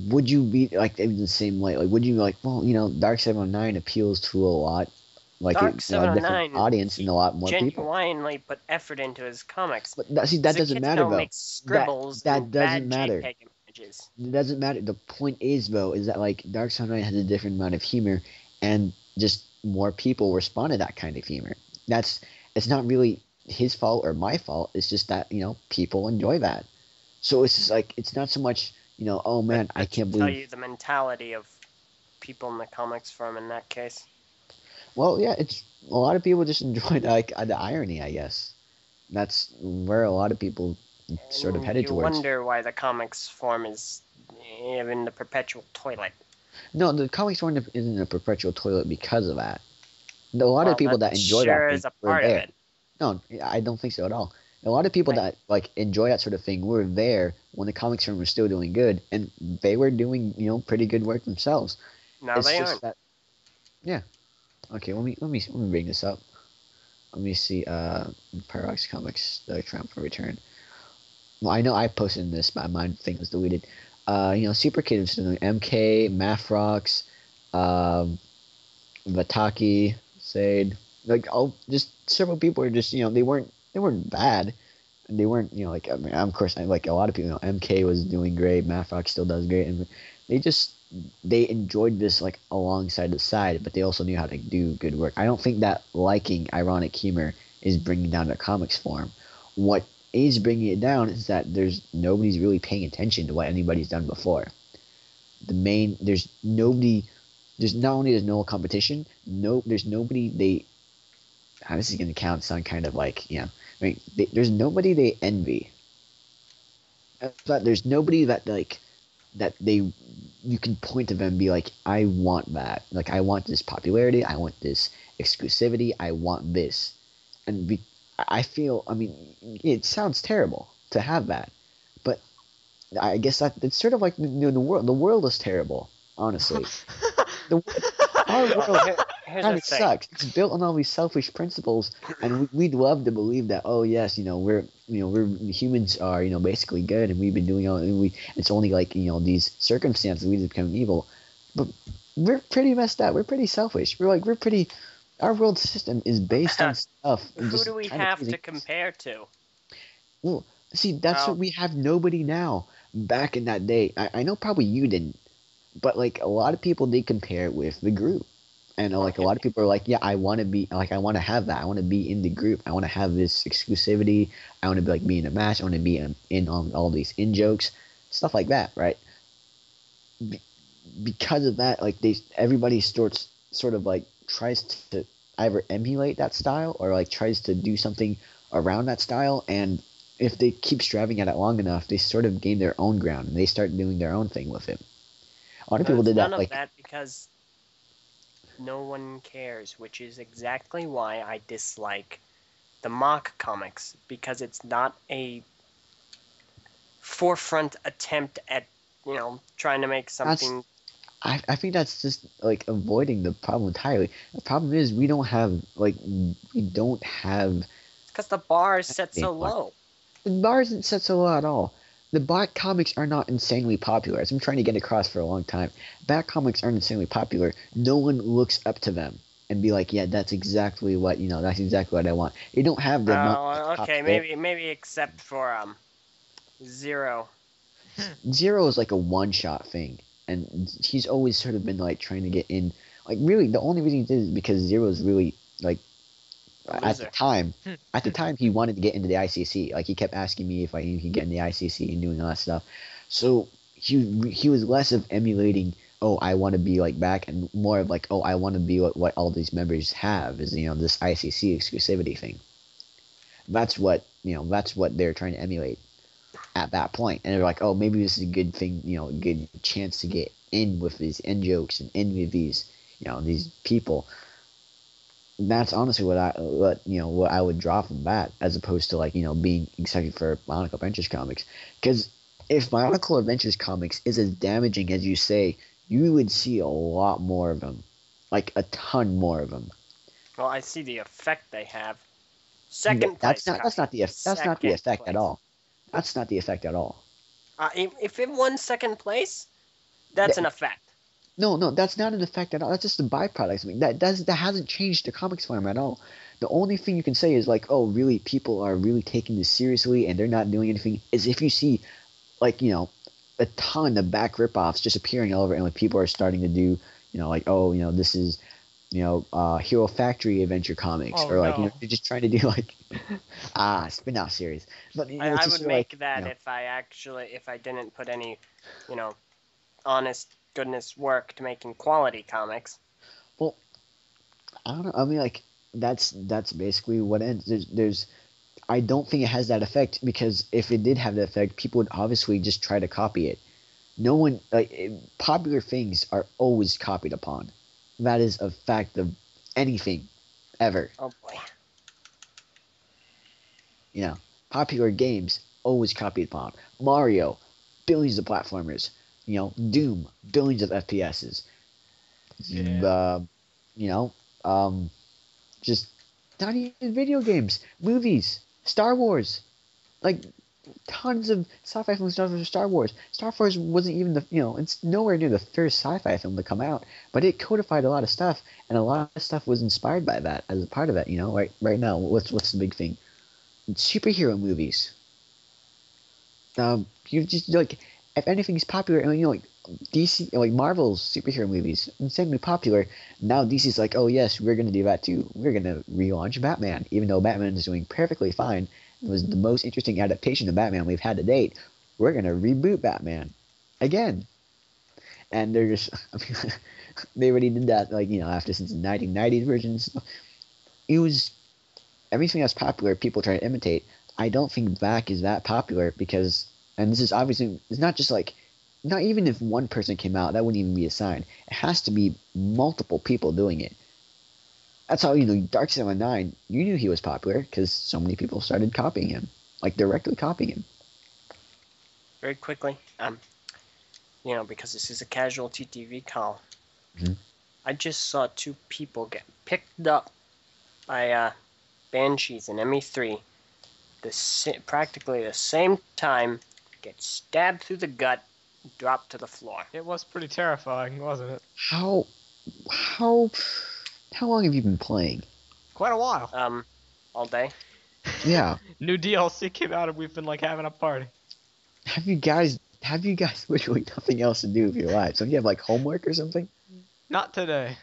Would you be like in the same light? Like, would you like, well, Dark 709 appeals to a lot, like Dark a different 709, audience and a lot more people. genuinely put effort into his comics. But that doesn't matter though. Make scribbles that and doesn't bad matter. JPEG images. It doesn't matter. The point is though, is that like Dark 709 has a different amount of humor, and just more people respond to that kind of humor. It's not really his fault or my fault. It's just that people enjoy that. So it's just like, it's not so much oh man, I can't believe. Tell you the mentality of people in the comics firm in that case. Well, yeah, it's a lot of people just enjoy the irony, I guess. That's where a lot of people sort of headed towards. You wonder why the comics form is in the perpetual toilet. No, the comics form isn't in a perpetual toilet because of that. A lot of people that enjoy sure that is a were part of there. it. No, I don't think so at all. A lot of people that like enjoy that sort of thing were there when the comics firm was still doing good, and they were doing pretty good work themselves. Now they aren't. Yeah. Okay, let me bring this up. Let me see. Paradox Comics, the Triumphant Return. Well, I know I posted this, but my thing was deleted. Super Kids doing MK, Mafrox, Vataki, Sade. Like, just several people are just they weren't bad. They weren't like, I mean, of course, like a lot of people. MK was doing great. Mafrox still does great, and they enjoyed this like alongside the side, but they also knew how to do good work. I don't think that liking ironic humor is bringing down the comics form. What is bringing it down is that nobody's really paying attention to what anybody's done before. There's not only there's no competition, there's nobody how this is going to sound kind of like, there's nobody they envy. But there's nobody that you can point to them and be like, I want that. Like, I want this popularity. I want this exclusivity. I want this. And I feel, I mean, it sounds terrible to have that. But I guess it's sort of like the world. The world is terrible, honestly. Our world kind of sucks. It's built on all these selfish principles, and we'd love to believe that. Oh yes, we're humans are basically good, and we've been doing all. And it's only like these circumstances we become evil, but we're pretty messed up. We're pretty selfish. We're pretty. Our world system is based on stuff. Who do we have to compare to? Well, see, that's what we have. Nobody now. Back in that day, I know probably you didn't. But like a lot of people, they compare it with the group, and like a lot of people are like, yeah, I want to have that. I want to be in the group. I want to have this exclusivity. I want to be like be in a match. I want to be in on all these in jokes, stuff like that, right? Because of that, like everybody sort of like tries to either emulate that style or like tries to do something around that style, and if they keep striving at it long enough, they sort of gain their own ground and they start doing their own thing with it. A lot of people did that. None of that because no one cares, which is exactly why I dislike the mock comics because it's not a forefront attempt at, trying to make something. I think that's just like avoiding the problem entirely. The problem is we don't have Because the bar is set so anymore. low. The bar isn't set so low at all. The Bat comics are not insanely popular. As I'm trying to get across for a long time, Bat comics aren't insanely popular. No one looks up to them and be like, yeah, that's exactly what that's exactly what I want. They don't have the amount of Okay, popularity. maybe except for Zero. Zero is like a one-shot thing, and he's always sort of been like trying to get in. Like really, the only reason he did it is because Zero is really like at the time he wanted to get into the ICC. Like he kept asking me if I knew he'd get in the ICC and doing all that stuff. So he was less of emulating, oh, I want to be like back, and more of like, oh, I want to be what all these members have is this ICC exclusivity thing. That's what they're trying to emulate at that point. And they're like, oh, maybe this is a good thing, a good chance to get in with these in jokes and in with these these people. That's honestly what I would draw from that, as opposed to like being excited for Bionicle Adventures comics. Because if Bionicle Adventures comics is as damaging as you say, you would see a lot more of them, like a ton more of them. Well, I see the effect they have. Second place. That's not the effect at all. That's not the effect at all. If it won second place, that's an effect. No, that's not an effect at all. That's just a byproduct. I mean, that hasn't changed the comics form at all. The only thing you can say is like, oh, really, people are really taking this seriously and they're not doing anything. Is if you see, like, a ton of back ripoffs just appearing all over, and like people are starting to do, like, oh, this is, Hero Factory Adventure Comics, or like, they're just trying to do like, spin-off series. But I would make that if I didn't put any, honest goodness work to making quality comics. Well, I don't know. I mean, like that's basically what ends. I don't think it has that effect, because if it did have that effect, people would obviously just try to copy it. No one popular things are always copied upon. That is a fact of anything ever. Oh boy. Popular games always copied upon. Mario, billions of platformers. Doom, billions of FPSs. Yeah. Just not even video games, movies, Star Wars, like tons of sci-fi films for Star Wars. Star Wars wasn't even it's nowhere near the first sci-fi film to come out, but it codified a lot of stuff, and a lot of stuff was inspired by that as a part of it. Right now, what's the big thing? Superhero movies. You just like, if anything's popular, like DC, like Marvel's superhero movies, insanely popular. Now DC's like, oh yes, we're gonna do that too. We're gonna relaunch Batman, even though Batman is doing perfectly fine. It was the most interesting adaptation of Batman we've had to date. We're gonna reboot Batman again, and they're just, they already did that, like after since the 1990s versions. It was everything that's popular. People try to imitate. I don't think back is that popular because. And this is obviously, it's not just like, not even if one person came out, that wouldn't even be a sign. It has to be multiple people doing it. That's how, Dark 79, you knew he was popular because so many people started copying him, like directly copying him. Very quickly, because this is a casual TTV call, I just saw 2 people get picked up by Banshees and ME3 practically the same time. Get stabbed through the gut, dropped to the floor. It was pretty terrifying, wasn't it? How long have you been playing? Quite a while. All day. Yeah. New DLC came out and we've been like having a party. Have you guys literally nothing else to do with your lives? Don't you have like homework or something? Not today.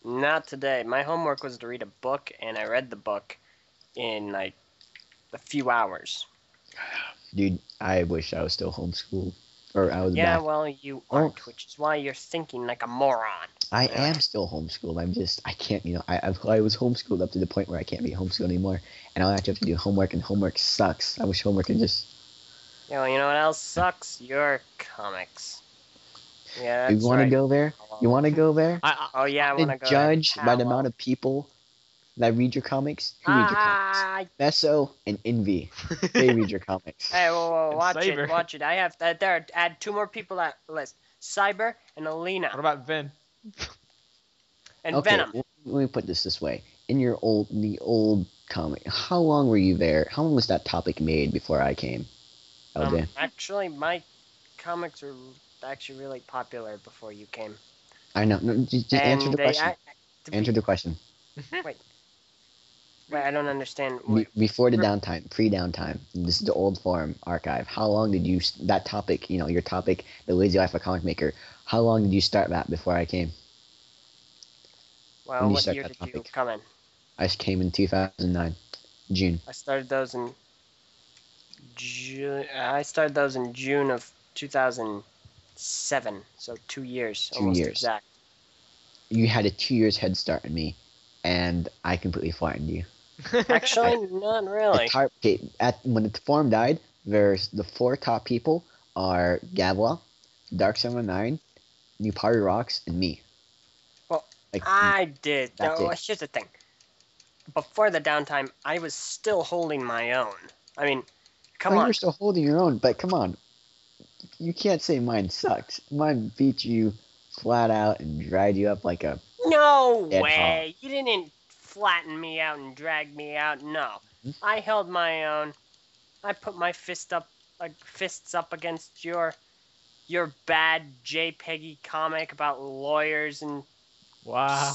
Not today. My homework was to read a book, and I read the book in like a few hours. Dude, I wish I was still homeschooled, or I was. Yeah, back. well, you aren't, which is why you're thinking like a moron. I am still homeschooled. I can't. I was homeschooled up to the point where I can't be homeschooled anymore, and I actually have to do homework, and homework sucks. I wish homework could just. Yeah, well, you know what else sucks? Your comics. Yeah, that's You want to go there? You want to go there? Oh yeah, I want to go. Judge by the amount of people that read your comics? Who read your comics? Meso and Envy. They read your comics. Hey, whoa, And watch Saber. it, watch it. I have there. Add 2 more people at the list: Cyber and Alina What about Vin? and Okay, Venom. let me put this way. In the old comic, how long were you there? How long was that topic made before I came? LJ? Actually, my comics were actually really popular before you came. I know. No, just answer the question. Answer the question. Wait, I don't understand. Before the downtime, pre-downtime. This is the old forum archive. How long did you that topic? You know, your topic, the lazy life of a comic maker. How long did you start that before I came? Well, what year did you come in? I came in 2009, June. I started those in June. I started those in June of 2007. So 2 years, almost exact. You had a 2 years head start on me, and I completely flattened you. Actually, not really. When the forum died, there's the 4 top people are Gabla, Dark709, New Party Rocks, and me. Well, I did. Here's the thing. Before the downtime, I was still holding my own. I mean, come on. You were still holding your own, but come on. You can't say mine sucks. Mine beat you flat out and dried you up like a... No way. You didn't flatten me out and drag me out. No. I held my own. I put my fists up against your bad JPEGy comic about lawyers and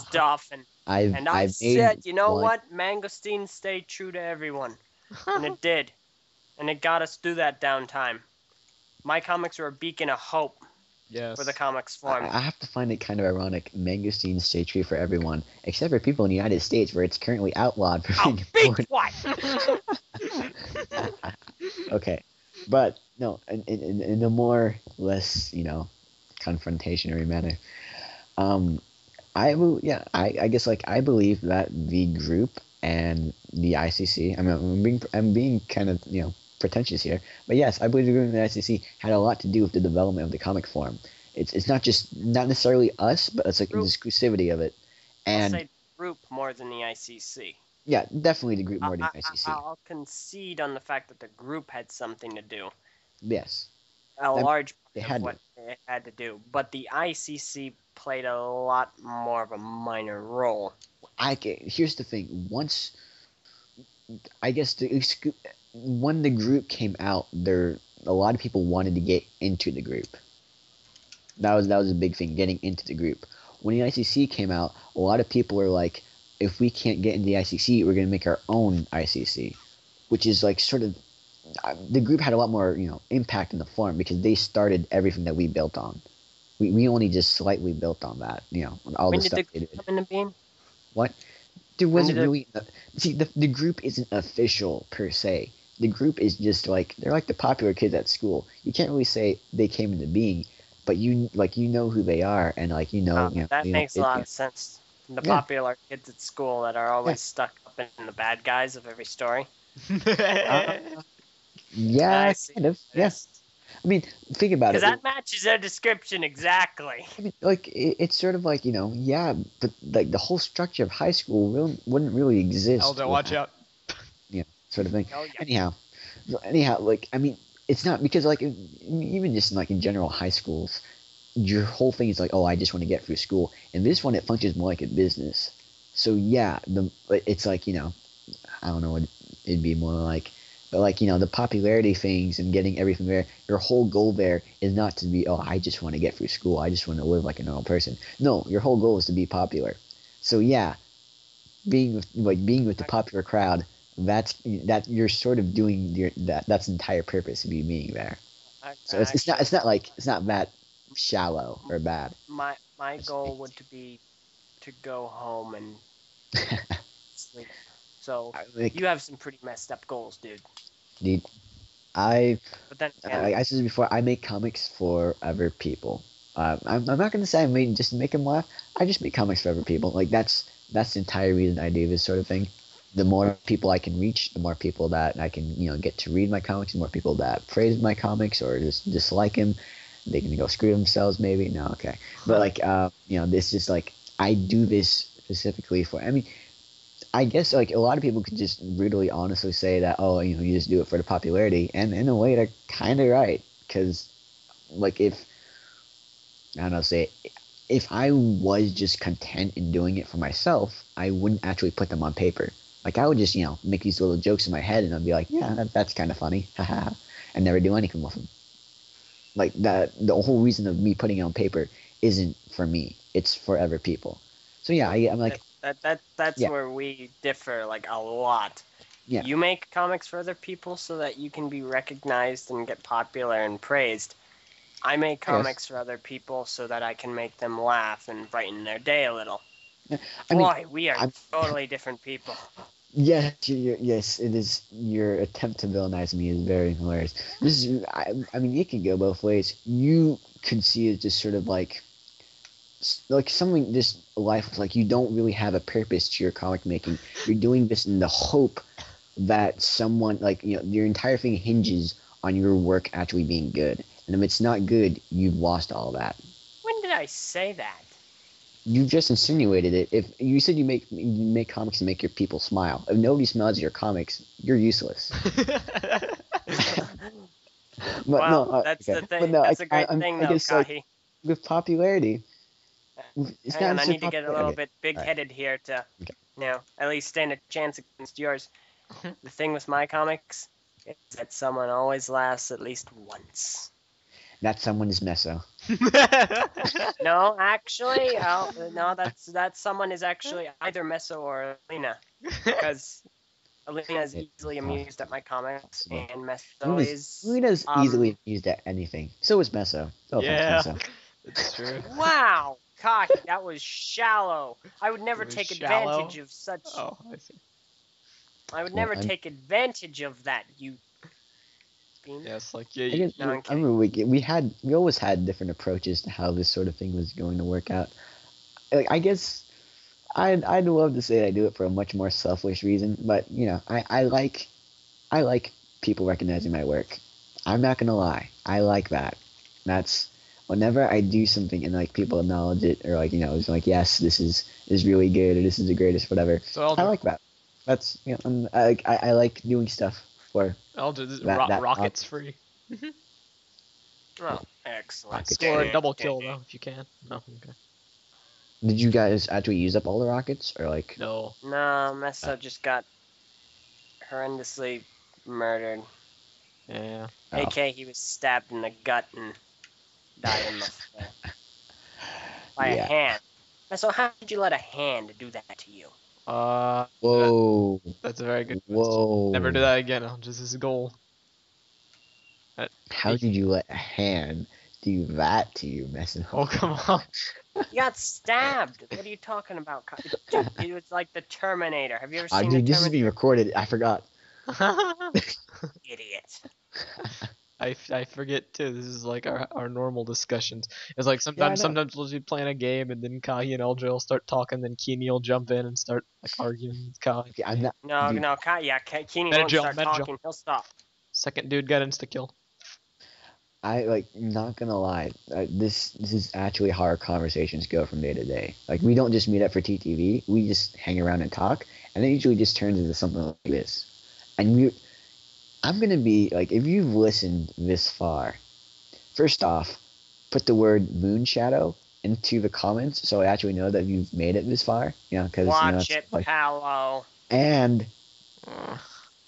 stuff, and I said, you know what, Mangosteen stayed true to everyone, and it did, and it got us through that downtime. My comics were a beacon of hope for the comics forum. I have to find it kind of ironic. Mangosteen stay true for everyone, except for people in the United States, where it's currently outlawed for being imported. Okay. But no, in a more less, confrontationary manner. I guess I believe that the group and the ICC. I mean, I'm being kind of pretentious here, but yes, I believe the group and the ICC had a lot to do with the development of the comic forum. It's not necessarily us, but it's like the exclusivity of it. And I'll say group more than the ICC. Yeah, definitely the group more than ICC. I'll concede on the fact that the group had something to do. Yes. Large part of what it had to do. But the ICC played a lot more of a minor role. Here's the thing. When the group came out, a lot of people wanted to get into the group. That was a big thing, getting into the group. When the ICC came out, a lot of people were like, if we can't get into the ICC, we're going to make our own ICC, which is like sort of the group had a lot more impact in the forum because they started everything that we built on. We only just slightly built on that, all the stuff they did. When did the group come into being? What? There wasn't really. See, the group isn't official per se. The group is just they're like the popular kids at school. You can't really say they came into being, but you know who they are, and that makes a lot of sense. The popular kids at school that are always stuck up in the bad guys of every story. Yeah, kind of. Yes. I mean, think about it. Because that matches their description exactly. I mean, it's sort of but the whole structure of high school wouldn't really exist. Elder, watch out. Yeah, sort of thing. Oh, yeah. Anyhow, I mean, it's not because even just in general high schools, your whole thing is I just want to get through school. And this one, it functions more like a business. So yeah, it's I don't know what it'd be more like. But the popularity things and getting everything there, your whole goal there is not to be, I just want to get through school. I just want to live like a normal person. No, your whole goal is to be popular. So yeah, being with the popular crowd, that you're sort of doing that's the entire purpose of you being there. So it's not that shallow or bad. My goal would be to go home and sleep. So you have some pretty messed up goals, dude. Dude, I said this before. I make comics for other people. I'm not gonna say I made just to make them laugh. I just make comics for other people. That's the entire reason I do this sort of thing. The more people I can reach, the more people that I can get to read my comics, the more people that praise my comics or just dislike them. They can go screw themselves, maybe. No, okay. But this just I do this specifically for. I mean, I guess like a lot of people could just brutally honestly say that, oh, you just do it for the popularity, and in a way they're kind of right, because like if I don't know, say if I was just content in doing it for myself, I wouldn't actually put them on paper. Like I would just make these little jokes in my head, and I'd be like, yeah, that's kind of funny, haha, and never do anything with them. Like that, the whole reason of me putting it on paper isn't for me; it's for other people. So yeah, I'm like, That's yeah, where we differ like a lot. yeah, You make comics for other people so that you can be recognized and get popular and praised. I make I guess. comics for other people so that I can make them laugh and brighten their day a little. Yeah, I mean, Boy, we are I'm totally different people. yes, yes, it is. Your attempt to villainize me is very hilarious. This is, I mean, it can go both ways. You could see it just sort of like something, this life of like you don't really have a purpose to your comic making. You're doing this in the hope that someone like your entire thing hinges on your work actually being good. And if it's not good, you've lost all that. When did I say that? You just insinuated it. If you said you make comics to make your people smile, if nobody smiles at your comics, you're useless. But Well, no, that's okay. the But thing. no, That's a great I thing, though, guess like Kahi. with popularity, it's Hang not on, I necessarily need to get a popularity. little Okay. bit All right. big-headed here to, Okay. at least stand a chance against yours. The thing with my comics is that someone always laughs at least once. That someone is Meso. No, actually, no, that someone is actually either Meso or Alina, because Alina is It's easily amused at my comics, possible. and Meso Luna's is Luna's easily amused at anything. So is Meso. No offense, Yeah, Meso. it's true. Wow, Kahi, that was shallow. I would never It was take shallow. advantage of such. Oh, I see. I would Well, never take advantage of that, you bean. Yes, like I guess No, I'm I kidding. remember we always had different approaches to how this sort of thing was going to work out. Like, I guess I'd love to say I do it for a much more selfish reason, but I like people recognizing my work. I'm not gonna lie, I like that. That's whenever I do something and like people acknowledge it or like it's like yes, this is really good or this is the greatest, whatever. So I like that. That's I like doing stuff for I'll do this. that Rockets free. Oh, excellent. Rocket Score a ship. double kill though if you can. No, okay. Did you guys actually use up all the rockets or like? No. No, Meso just got horrendously murdered. Yeah. Oh. AK, he was stabbed in the gut and died in the floor by a Yeah. hand. So how did you let a hand do that to you? Whoa. That's a very good question. Whoa. Never do that again. Just his goal. How did you let a hand do that to you, Messi? Oh, come on. You got stabbed. What are you talking about? Dude, it was like the Terminator. Have you ever seen Dude, the this is being Terminator? recorded. I forgot. Idiot. I forget too. This is like our normal discussions. It's like Yeah, I know. sometimes we'll be playing a game and then Kai and LJ will start talking, then Keeney will jump in and start like arguing with Kai. Okay, I'm not. No, Dude, no, Keeney Meta won't drill, start meta drill. talking. He'll stop. Second dude got insta kill. I like not gonna lie. This is actually how our conversations go from day to day. Like we don't just meet up for TTV. We just hang around and talk, and it usually just turns into something like this. And I'm gonna be like, if you've listened this far, first off, put the word moon shadow into the comments so I actually know that you've made it this far. Because Watch it, like, Paolo. and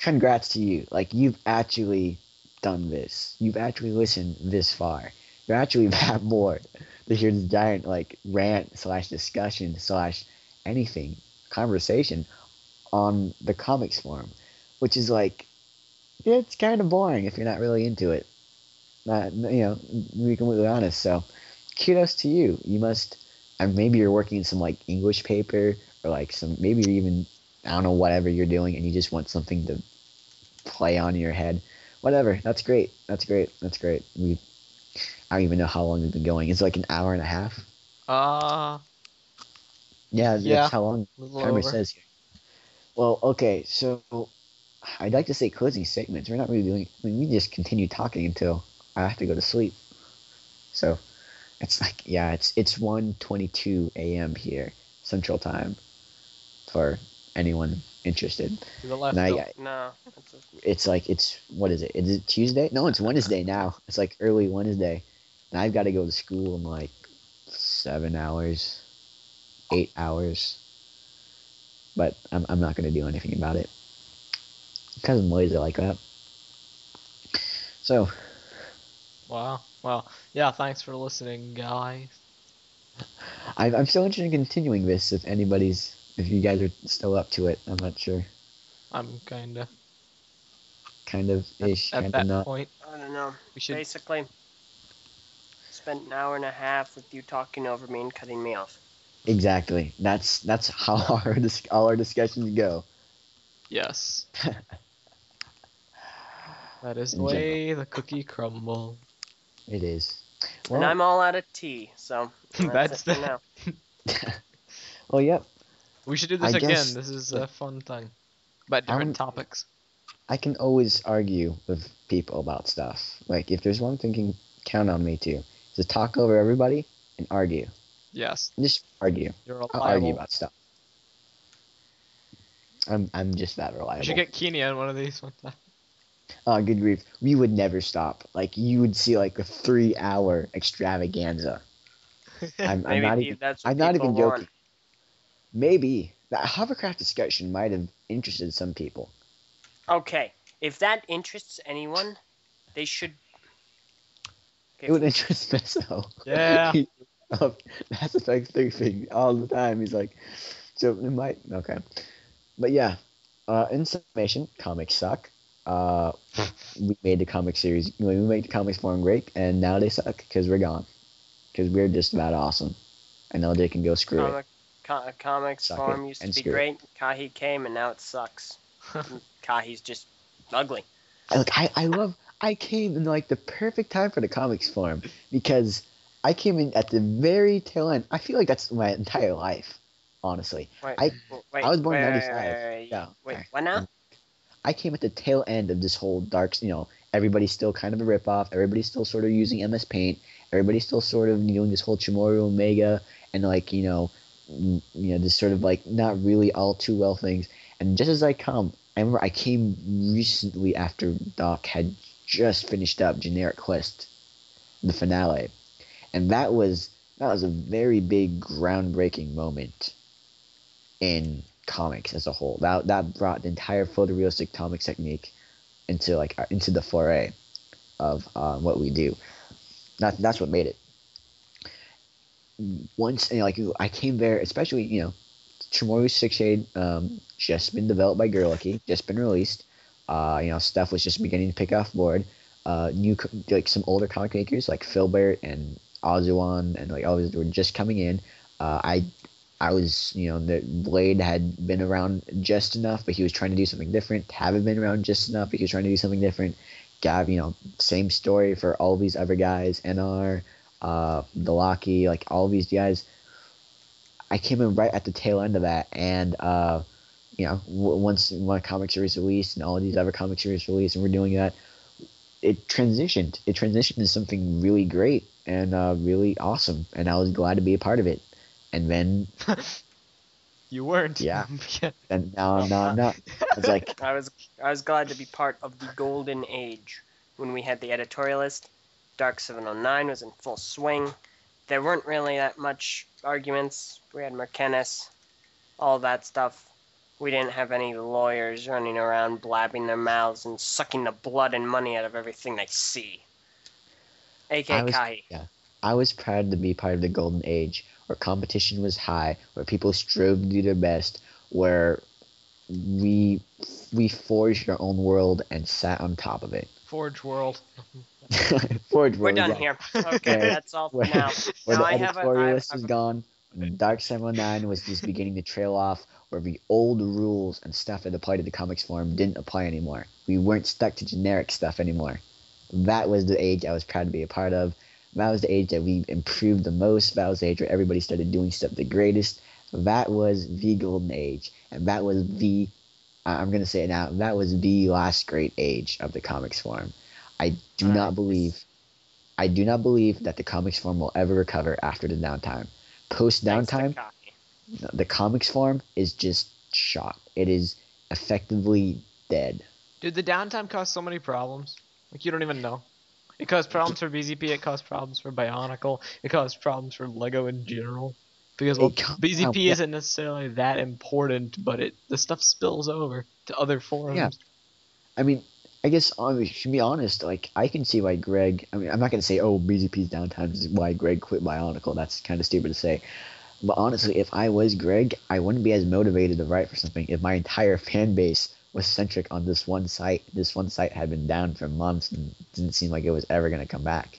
congrats to you. Like you've actually done this. You've actually listened this far. You're actually that bored to hear this giant like rant / discussion / anything conversation on the comics forum, which is like it's kind of boring if you're not really into it. To be completely honest. So kudos to you. You must, and maybe you're working in some like English paper or like maybe you're even I don't know whatever you're doing, and you just want something to play on in your head. Whatever. That's great. That's great. That's great. I don't even know how long we've been going. It's like an hour and a half. Yeah, that's how long timer says here. Well, okay, so I'd like to say closing statements. We're not really doing. I mean, we just continue talking until I have to go to sleep. So it's like it's 1:22 a.m. here Central Time for anyone interested. To the left. And Bill. No. it's what is it? Is it Tuesday? No, it's Wednesday now. It's like early Wednesday, and I've got to go to school in like 7 hours, 8 hours. But I'm not gonna do anything about it because I'm lazy like that. So. Wow. Well, yeah. Thanks for listening, guys. I'm still interested in continuing this. If you guys are still up to it, I'm not sure. I'm kind of ish, at kind of that not. point. I don't know. We should. Basically, spent an hour and a half with you talking over me and cutting me off. Exactly. That's how all our discussions go. Yes. That is the In way the cookie crumbles. It is. And I'm all out of tea, so that's it for now. Well, yep. We should do this I again. guess This is a fun thing. But different topics. I can always argue with people about stuff. Like, if there's one thing you can count on me to, is to talk over everybody and argue. Yes. Just argue. You're I'll reliable. argue about stuff. I'm just that reliable. We should get Keeney on one of these one time. Oh, good grief. We would never stop. Like, you would see, like, a 3-hour extravaganza. I'm not even, that's what I'm not people even joking. want. Maybe. That hovercraft discussion might have interested some people. Okay, if that interests anyone, they should. It would interest me so. Yeah. That's affects thing all the time. He's like, so it might. Okay. But yeah, in summation, comics suck. We made the comic series, we made the comics forum great, and now they suck because we're gone. Because we're just about awesome. And now they can go screw it. Comics Suck forum it used and to be screw it. great. Kahi came, and now it sucks. Kahi's just ugly. Look, I came in like the perfect time for the comics forum because I came in at the very tail end. I feel like that's my entire life, honestly. Wait, I was born in wait, 95. Yeah. Wait, sorry. what now? I came at the tail end of this whole dark, everybody's still kind of a ripoff. Everybody's still sort of using MS Paint. Everybody's still sort of doing this whole Chimaru Omega and this sort of like not really all too well things. And just as I remember I came recently after Doc had just finished up Generic Quest, the finale, and that was a very big groundbreaking moment in comics as a whole. That brought the entire photorealistic comics technique into the foray of what we do. That's what made it. Once I came there, especially Chimaru Six Shade just been developed by Girlucky, just been released. Stuff was just beginning to pick off board. New some older comic makers like Filbert and Ozuan and all these were just coming in. I was the Blade had been around just enough, but he was trying to do something different. Haven't been around just enough, but he was trying to do something different. Gav, same story for all these other guys. NR, Delaki, all these guys. I came in right at the tail end of that, and once one comic series released and all of these other comic series released, and we're doing that, it transitioned. It transitioned to something really great and really awesome, and I was glad to be a part of it. And then you weren't. Yeah. And now I'm not. It's like I was glad to be part of the golden age when we had the editorialist. Dark 709 was in full swing. There weren't really that much arguments. We had Merkenis, all that stuff. We didn't have any lawyers running around blabbing their mouths and sucking the blood and money out of everything they see. A.K. Kahi. Yeah. I was proud to be part of the golden age where competition was high, where people strove to do their best, where we forged our own world and sat on top of it. Forge world. Forge world. We're done here. Okay, that's all for now. Where Now the I have editorialist is gone, Dark 709 was just beginning to trail off, where the old rules and stuff that applied to the comics forum didn't apply anymore. We weren't stuck to generic stuff anymore. That was the age I was proud to be a part of. That was the age that we improved the most. That was the age where everybody started doing stuff the greatest. That was the golden age. And that was I'm going to say it now, that was the last great age of the comics forum. I do not believe that the comics forum will ever recover after the downtime. Post downtime, the comics forum is just shot. It is effectively dead. Dude, the downtime caused so many problems. Like, you don't even know. It caused problems for BZP, it caused problems for Bionicle, it caused problems for LEGO in general. Because, well, It comes out- BZP isn't necessarily that important, but the stuff spills over to other forums. Yeah. I mean, I guess to be honest, like I can see why Greg. I mean, I'm not gonna say, oh, BZP's downtime is why Greg quit Bionicle. That's kind of stupid to say. But honestly, if I was Greg, I wouldn't be as motivated to write for something if my entire fan base was centric on this one site. This one site had been down for months and didn't seem like it was ever gonna come back.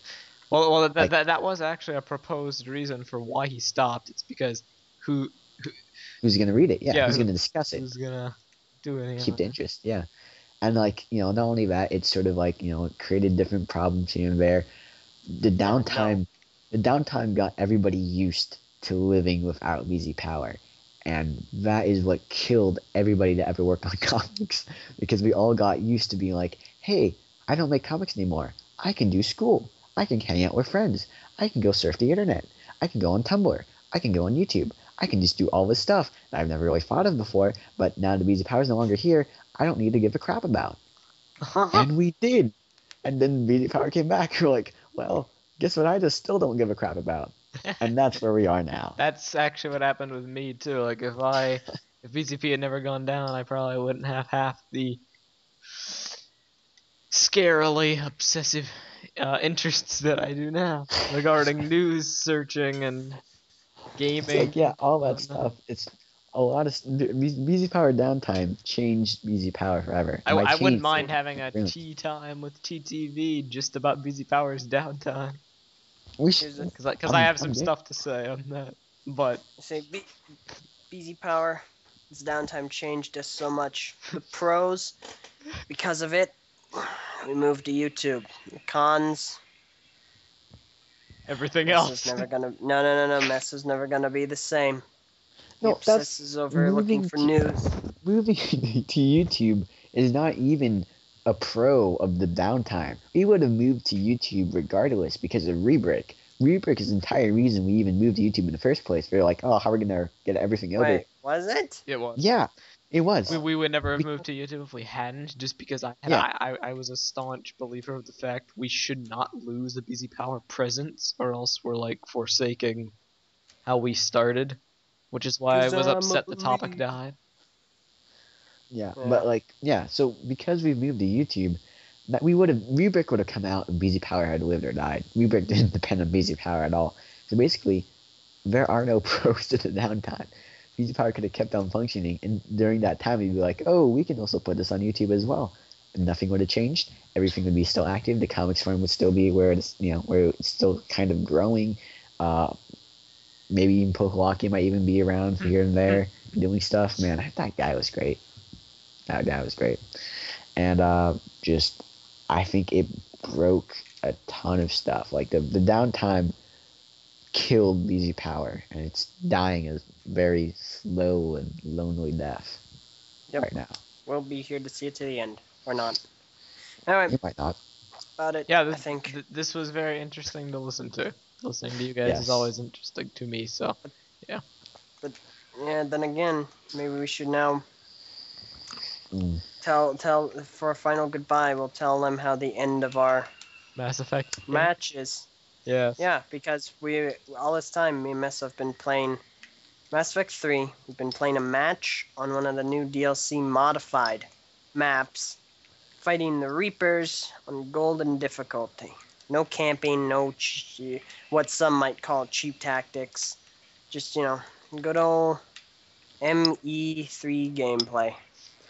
Well, Like- that was actually a proposed reason for why he stopped. It's because Who's gonna read it? Yeah, who's gonna discuss it? who's gonna do anything? Keep the interest. Yeah. And like, not only that, it's sort of like, it created different problems here and there. The downtime got everybody used to living without BZPower. And that is what killed everybody that ever worked on comics. Because we all got used to being like, hey, I don't make comics anymore. I can do school. I can hang out with friends. I can go surf the internet. I can go on Tumblr. I can go on YouTube. I can just do all this stuff that I've never really thought of before. But now that BZPower is no longer here, I don't need to give a crap about. And we did. And then BZPower came back. We're like, well, guess what? I just still don't give a crap about. And that's where we are now. That's actually what happened with me too. Like if BZP had never gone down, I probably wouldn't have half the scarily obsessive interests that I do now regarding news searching and It's gaming. like, yeah, all that whatnot. stuff. It's a lot of BZPower downtime changed BZPower forever. I It might wouldn't change mind for- having a really. tea time with TTV just about BZPower's downtime. We should, Because I have some stuff to say on that. But Say BZPower, its downtime changed us so much. The pros, because of it, we moved to YouTube. The cons, everything Mess else. is never gonna. No. Mess is never gonna be the same. He No, that's obsesses over looking moving for to- news. moving to YouTube is not even a pro of the downtime. We would have moved to YouTube regardless because of Rebrick. Rebrick is the entire reason we even moved to YouTube in the first place. We were like, oh, how are we gonna get everything over? Wait, was it? It was. Yeah, it was. We would never have Because- moved to YouTube if we hadn't, just because Yeah. I was a staunch believer of the fact we should not lose the BZPower presence, or else we're like forsaking how we started, which is why I 'Cause was I'm a upset the topic believer. died. Yeah, Yeah. but like, yeah. So because we moved to YouTube, that Rebrick would have come out and BZPower had lived or died. Rebrick didn't depend on BZPower at all. So basically, there are no pros to the downtime. BZPower could have kept on functioning, and during that time, we'd be like, oh, we can also put this on YouTube as well. And nothing would have changed. Everything would be still active. The comics forum would still be where it's still kind of growing. Maybe even Pokalaki might even be around here and there doing stuff. Man, that guy was great. That guy was great. And I think it broke a ton of stuff. Like the downtime killed BZPower, and it's dying a very slow and lonely death right now. We'll be here to see it to the end, or not. Anyway, You might not. that's about it. Yeah, I think. this was very interesting to listen to. Listening to you guys Yes. is always interesting to me. So Yeah, then again, maybe we should now Mm. tell for a final goodbye. We'll tell them how the end of our Mass Effect match is. Yeah. Yeah, because we all this time, me and Mess have been playing Mass Effect 3. We've been playing a match on one of the new DLC modified maps, fighting the Reapers on golden difficulty. No camping, no what some might call cheap tactics. Just, good old ME3 gameplay.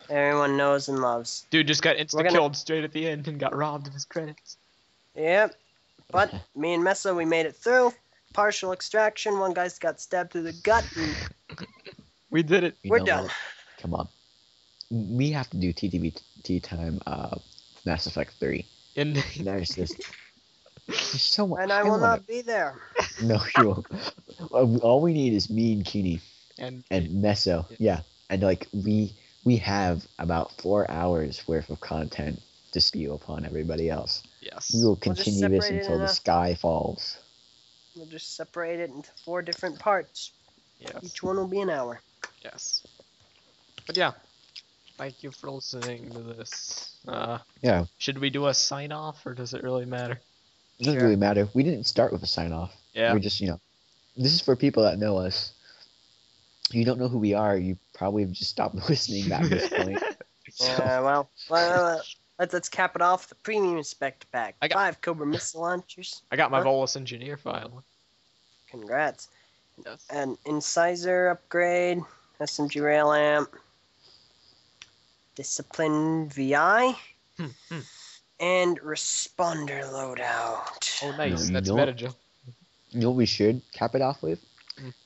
Everyone knows and loves. Dude just got We're insta gonna- killed straight at the end and got robbed of his credits. Yep. But me and Messa, we made it through. Partial extraction. One guy's got stabbed through the gut. And We did it. You we're know done. what? Come on. We have to do TTV tea time Mass Effect 3. And There's just there's so much. And I will wanna- not be there. No, you won't. All we need is me and Keeney and and Meso. Yeah. And like we have about 4 hours worth of content to spew upon everybody else. yes. We will We'll just continue this separate it until the in a- sky falls. We'll just separate it into 4 different parts. Yes. Each one will be an hour. Yes. But yeah, thank you for listening to this. Yeah, Should we do a sign off, or does it really matter? it doesn't Sure. really matter. We didn't start with a sign off. Yeah. We're just, this is for people that know us. If you don't know who we are, you probably have just stopped listening at this point. So, Let's cap it off with the premium Spectre Pack. I got- 5 Cobra missile launchers. I got my Huh? Volus Engineer file. Congrats. Yes. An Incisor upgrade, SMG rail amp, Discipline VI, and Responder loadout. Oh, nice. you That's know what? Metajo. You know what we should cap it off with?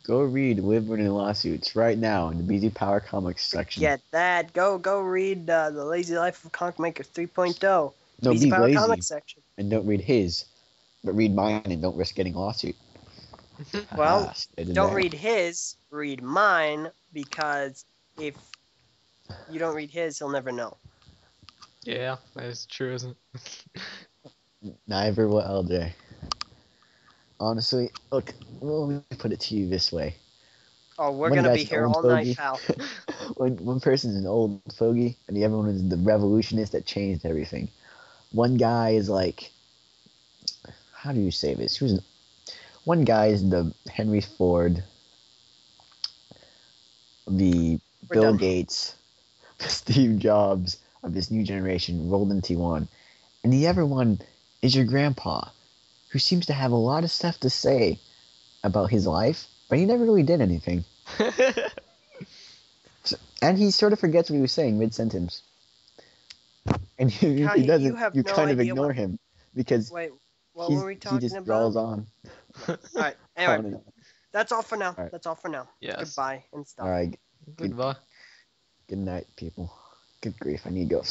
Go read Live Running Lawsuits right now in the BZPower comics section. Get that. Go read The Lazy Life of Comic Maker 3.0. No, be BZPower lazy comics section. and don't read his, but read mine and don't risk getting a lawsuit. Well, Haha, stated Don't that. read his, read mine, because if you don't read his, he'll never know. Yeah, that is true, isn't it? Neither will LJ. Honestly, look, well, let me put it to you this way. Oh, we're One gonna be guy's an here old all fogey. night, pal. One person's an old fogey, and the other one is the revolutionist that changed everything. One guy is like, how do you say this? One guy is the Henry Ford, the We're Bill done. Gates, the Steve Jobs of this new generation rolled into one. And the other one is your grandpa, who seems to have a lot of stuff to say about his life, but he never really did anything. And he sort of forgets what he was saying mid-sentence. And if Kai, he you doesn't, have you no kind of idea ignore what- him because Wait, what he were we talking just about? draws on. Alright, On anyway, and on. that's all for now. Alright. That's all for now. Yes. Goodbye and stuff. All right, Goodbye. good night, people. Good grief, I need to go.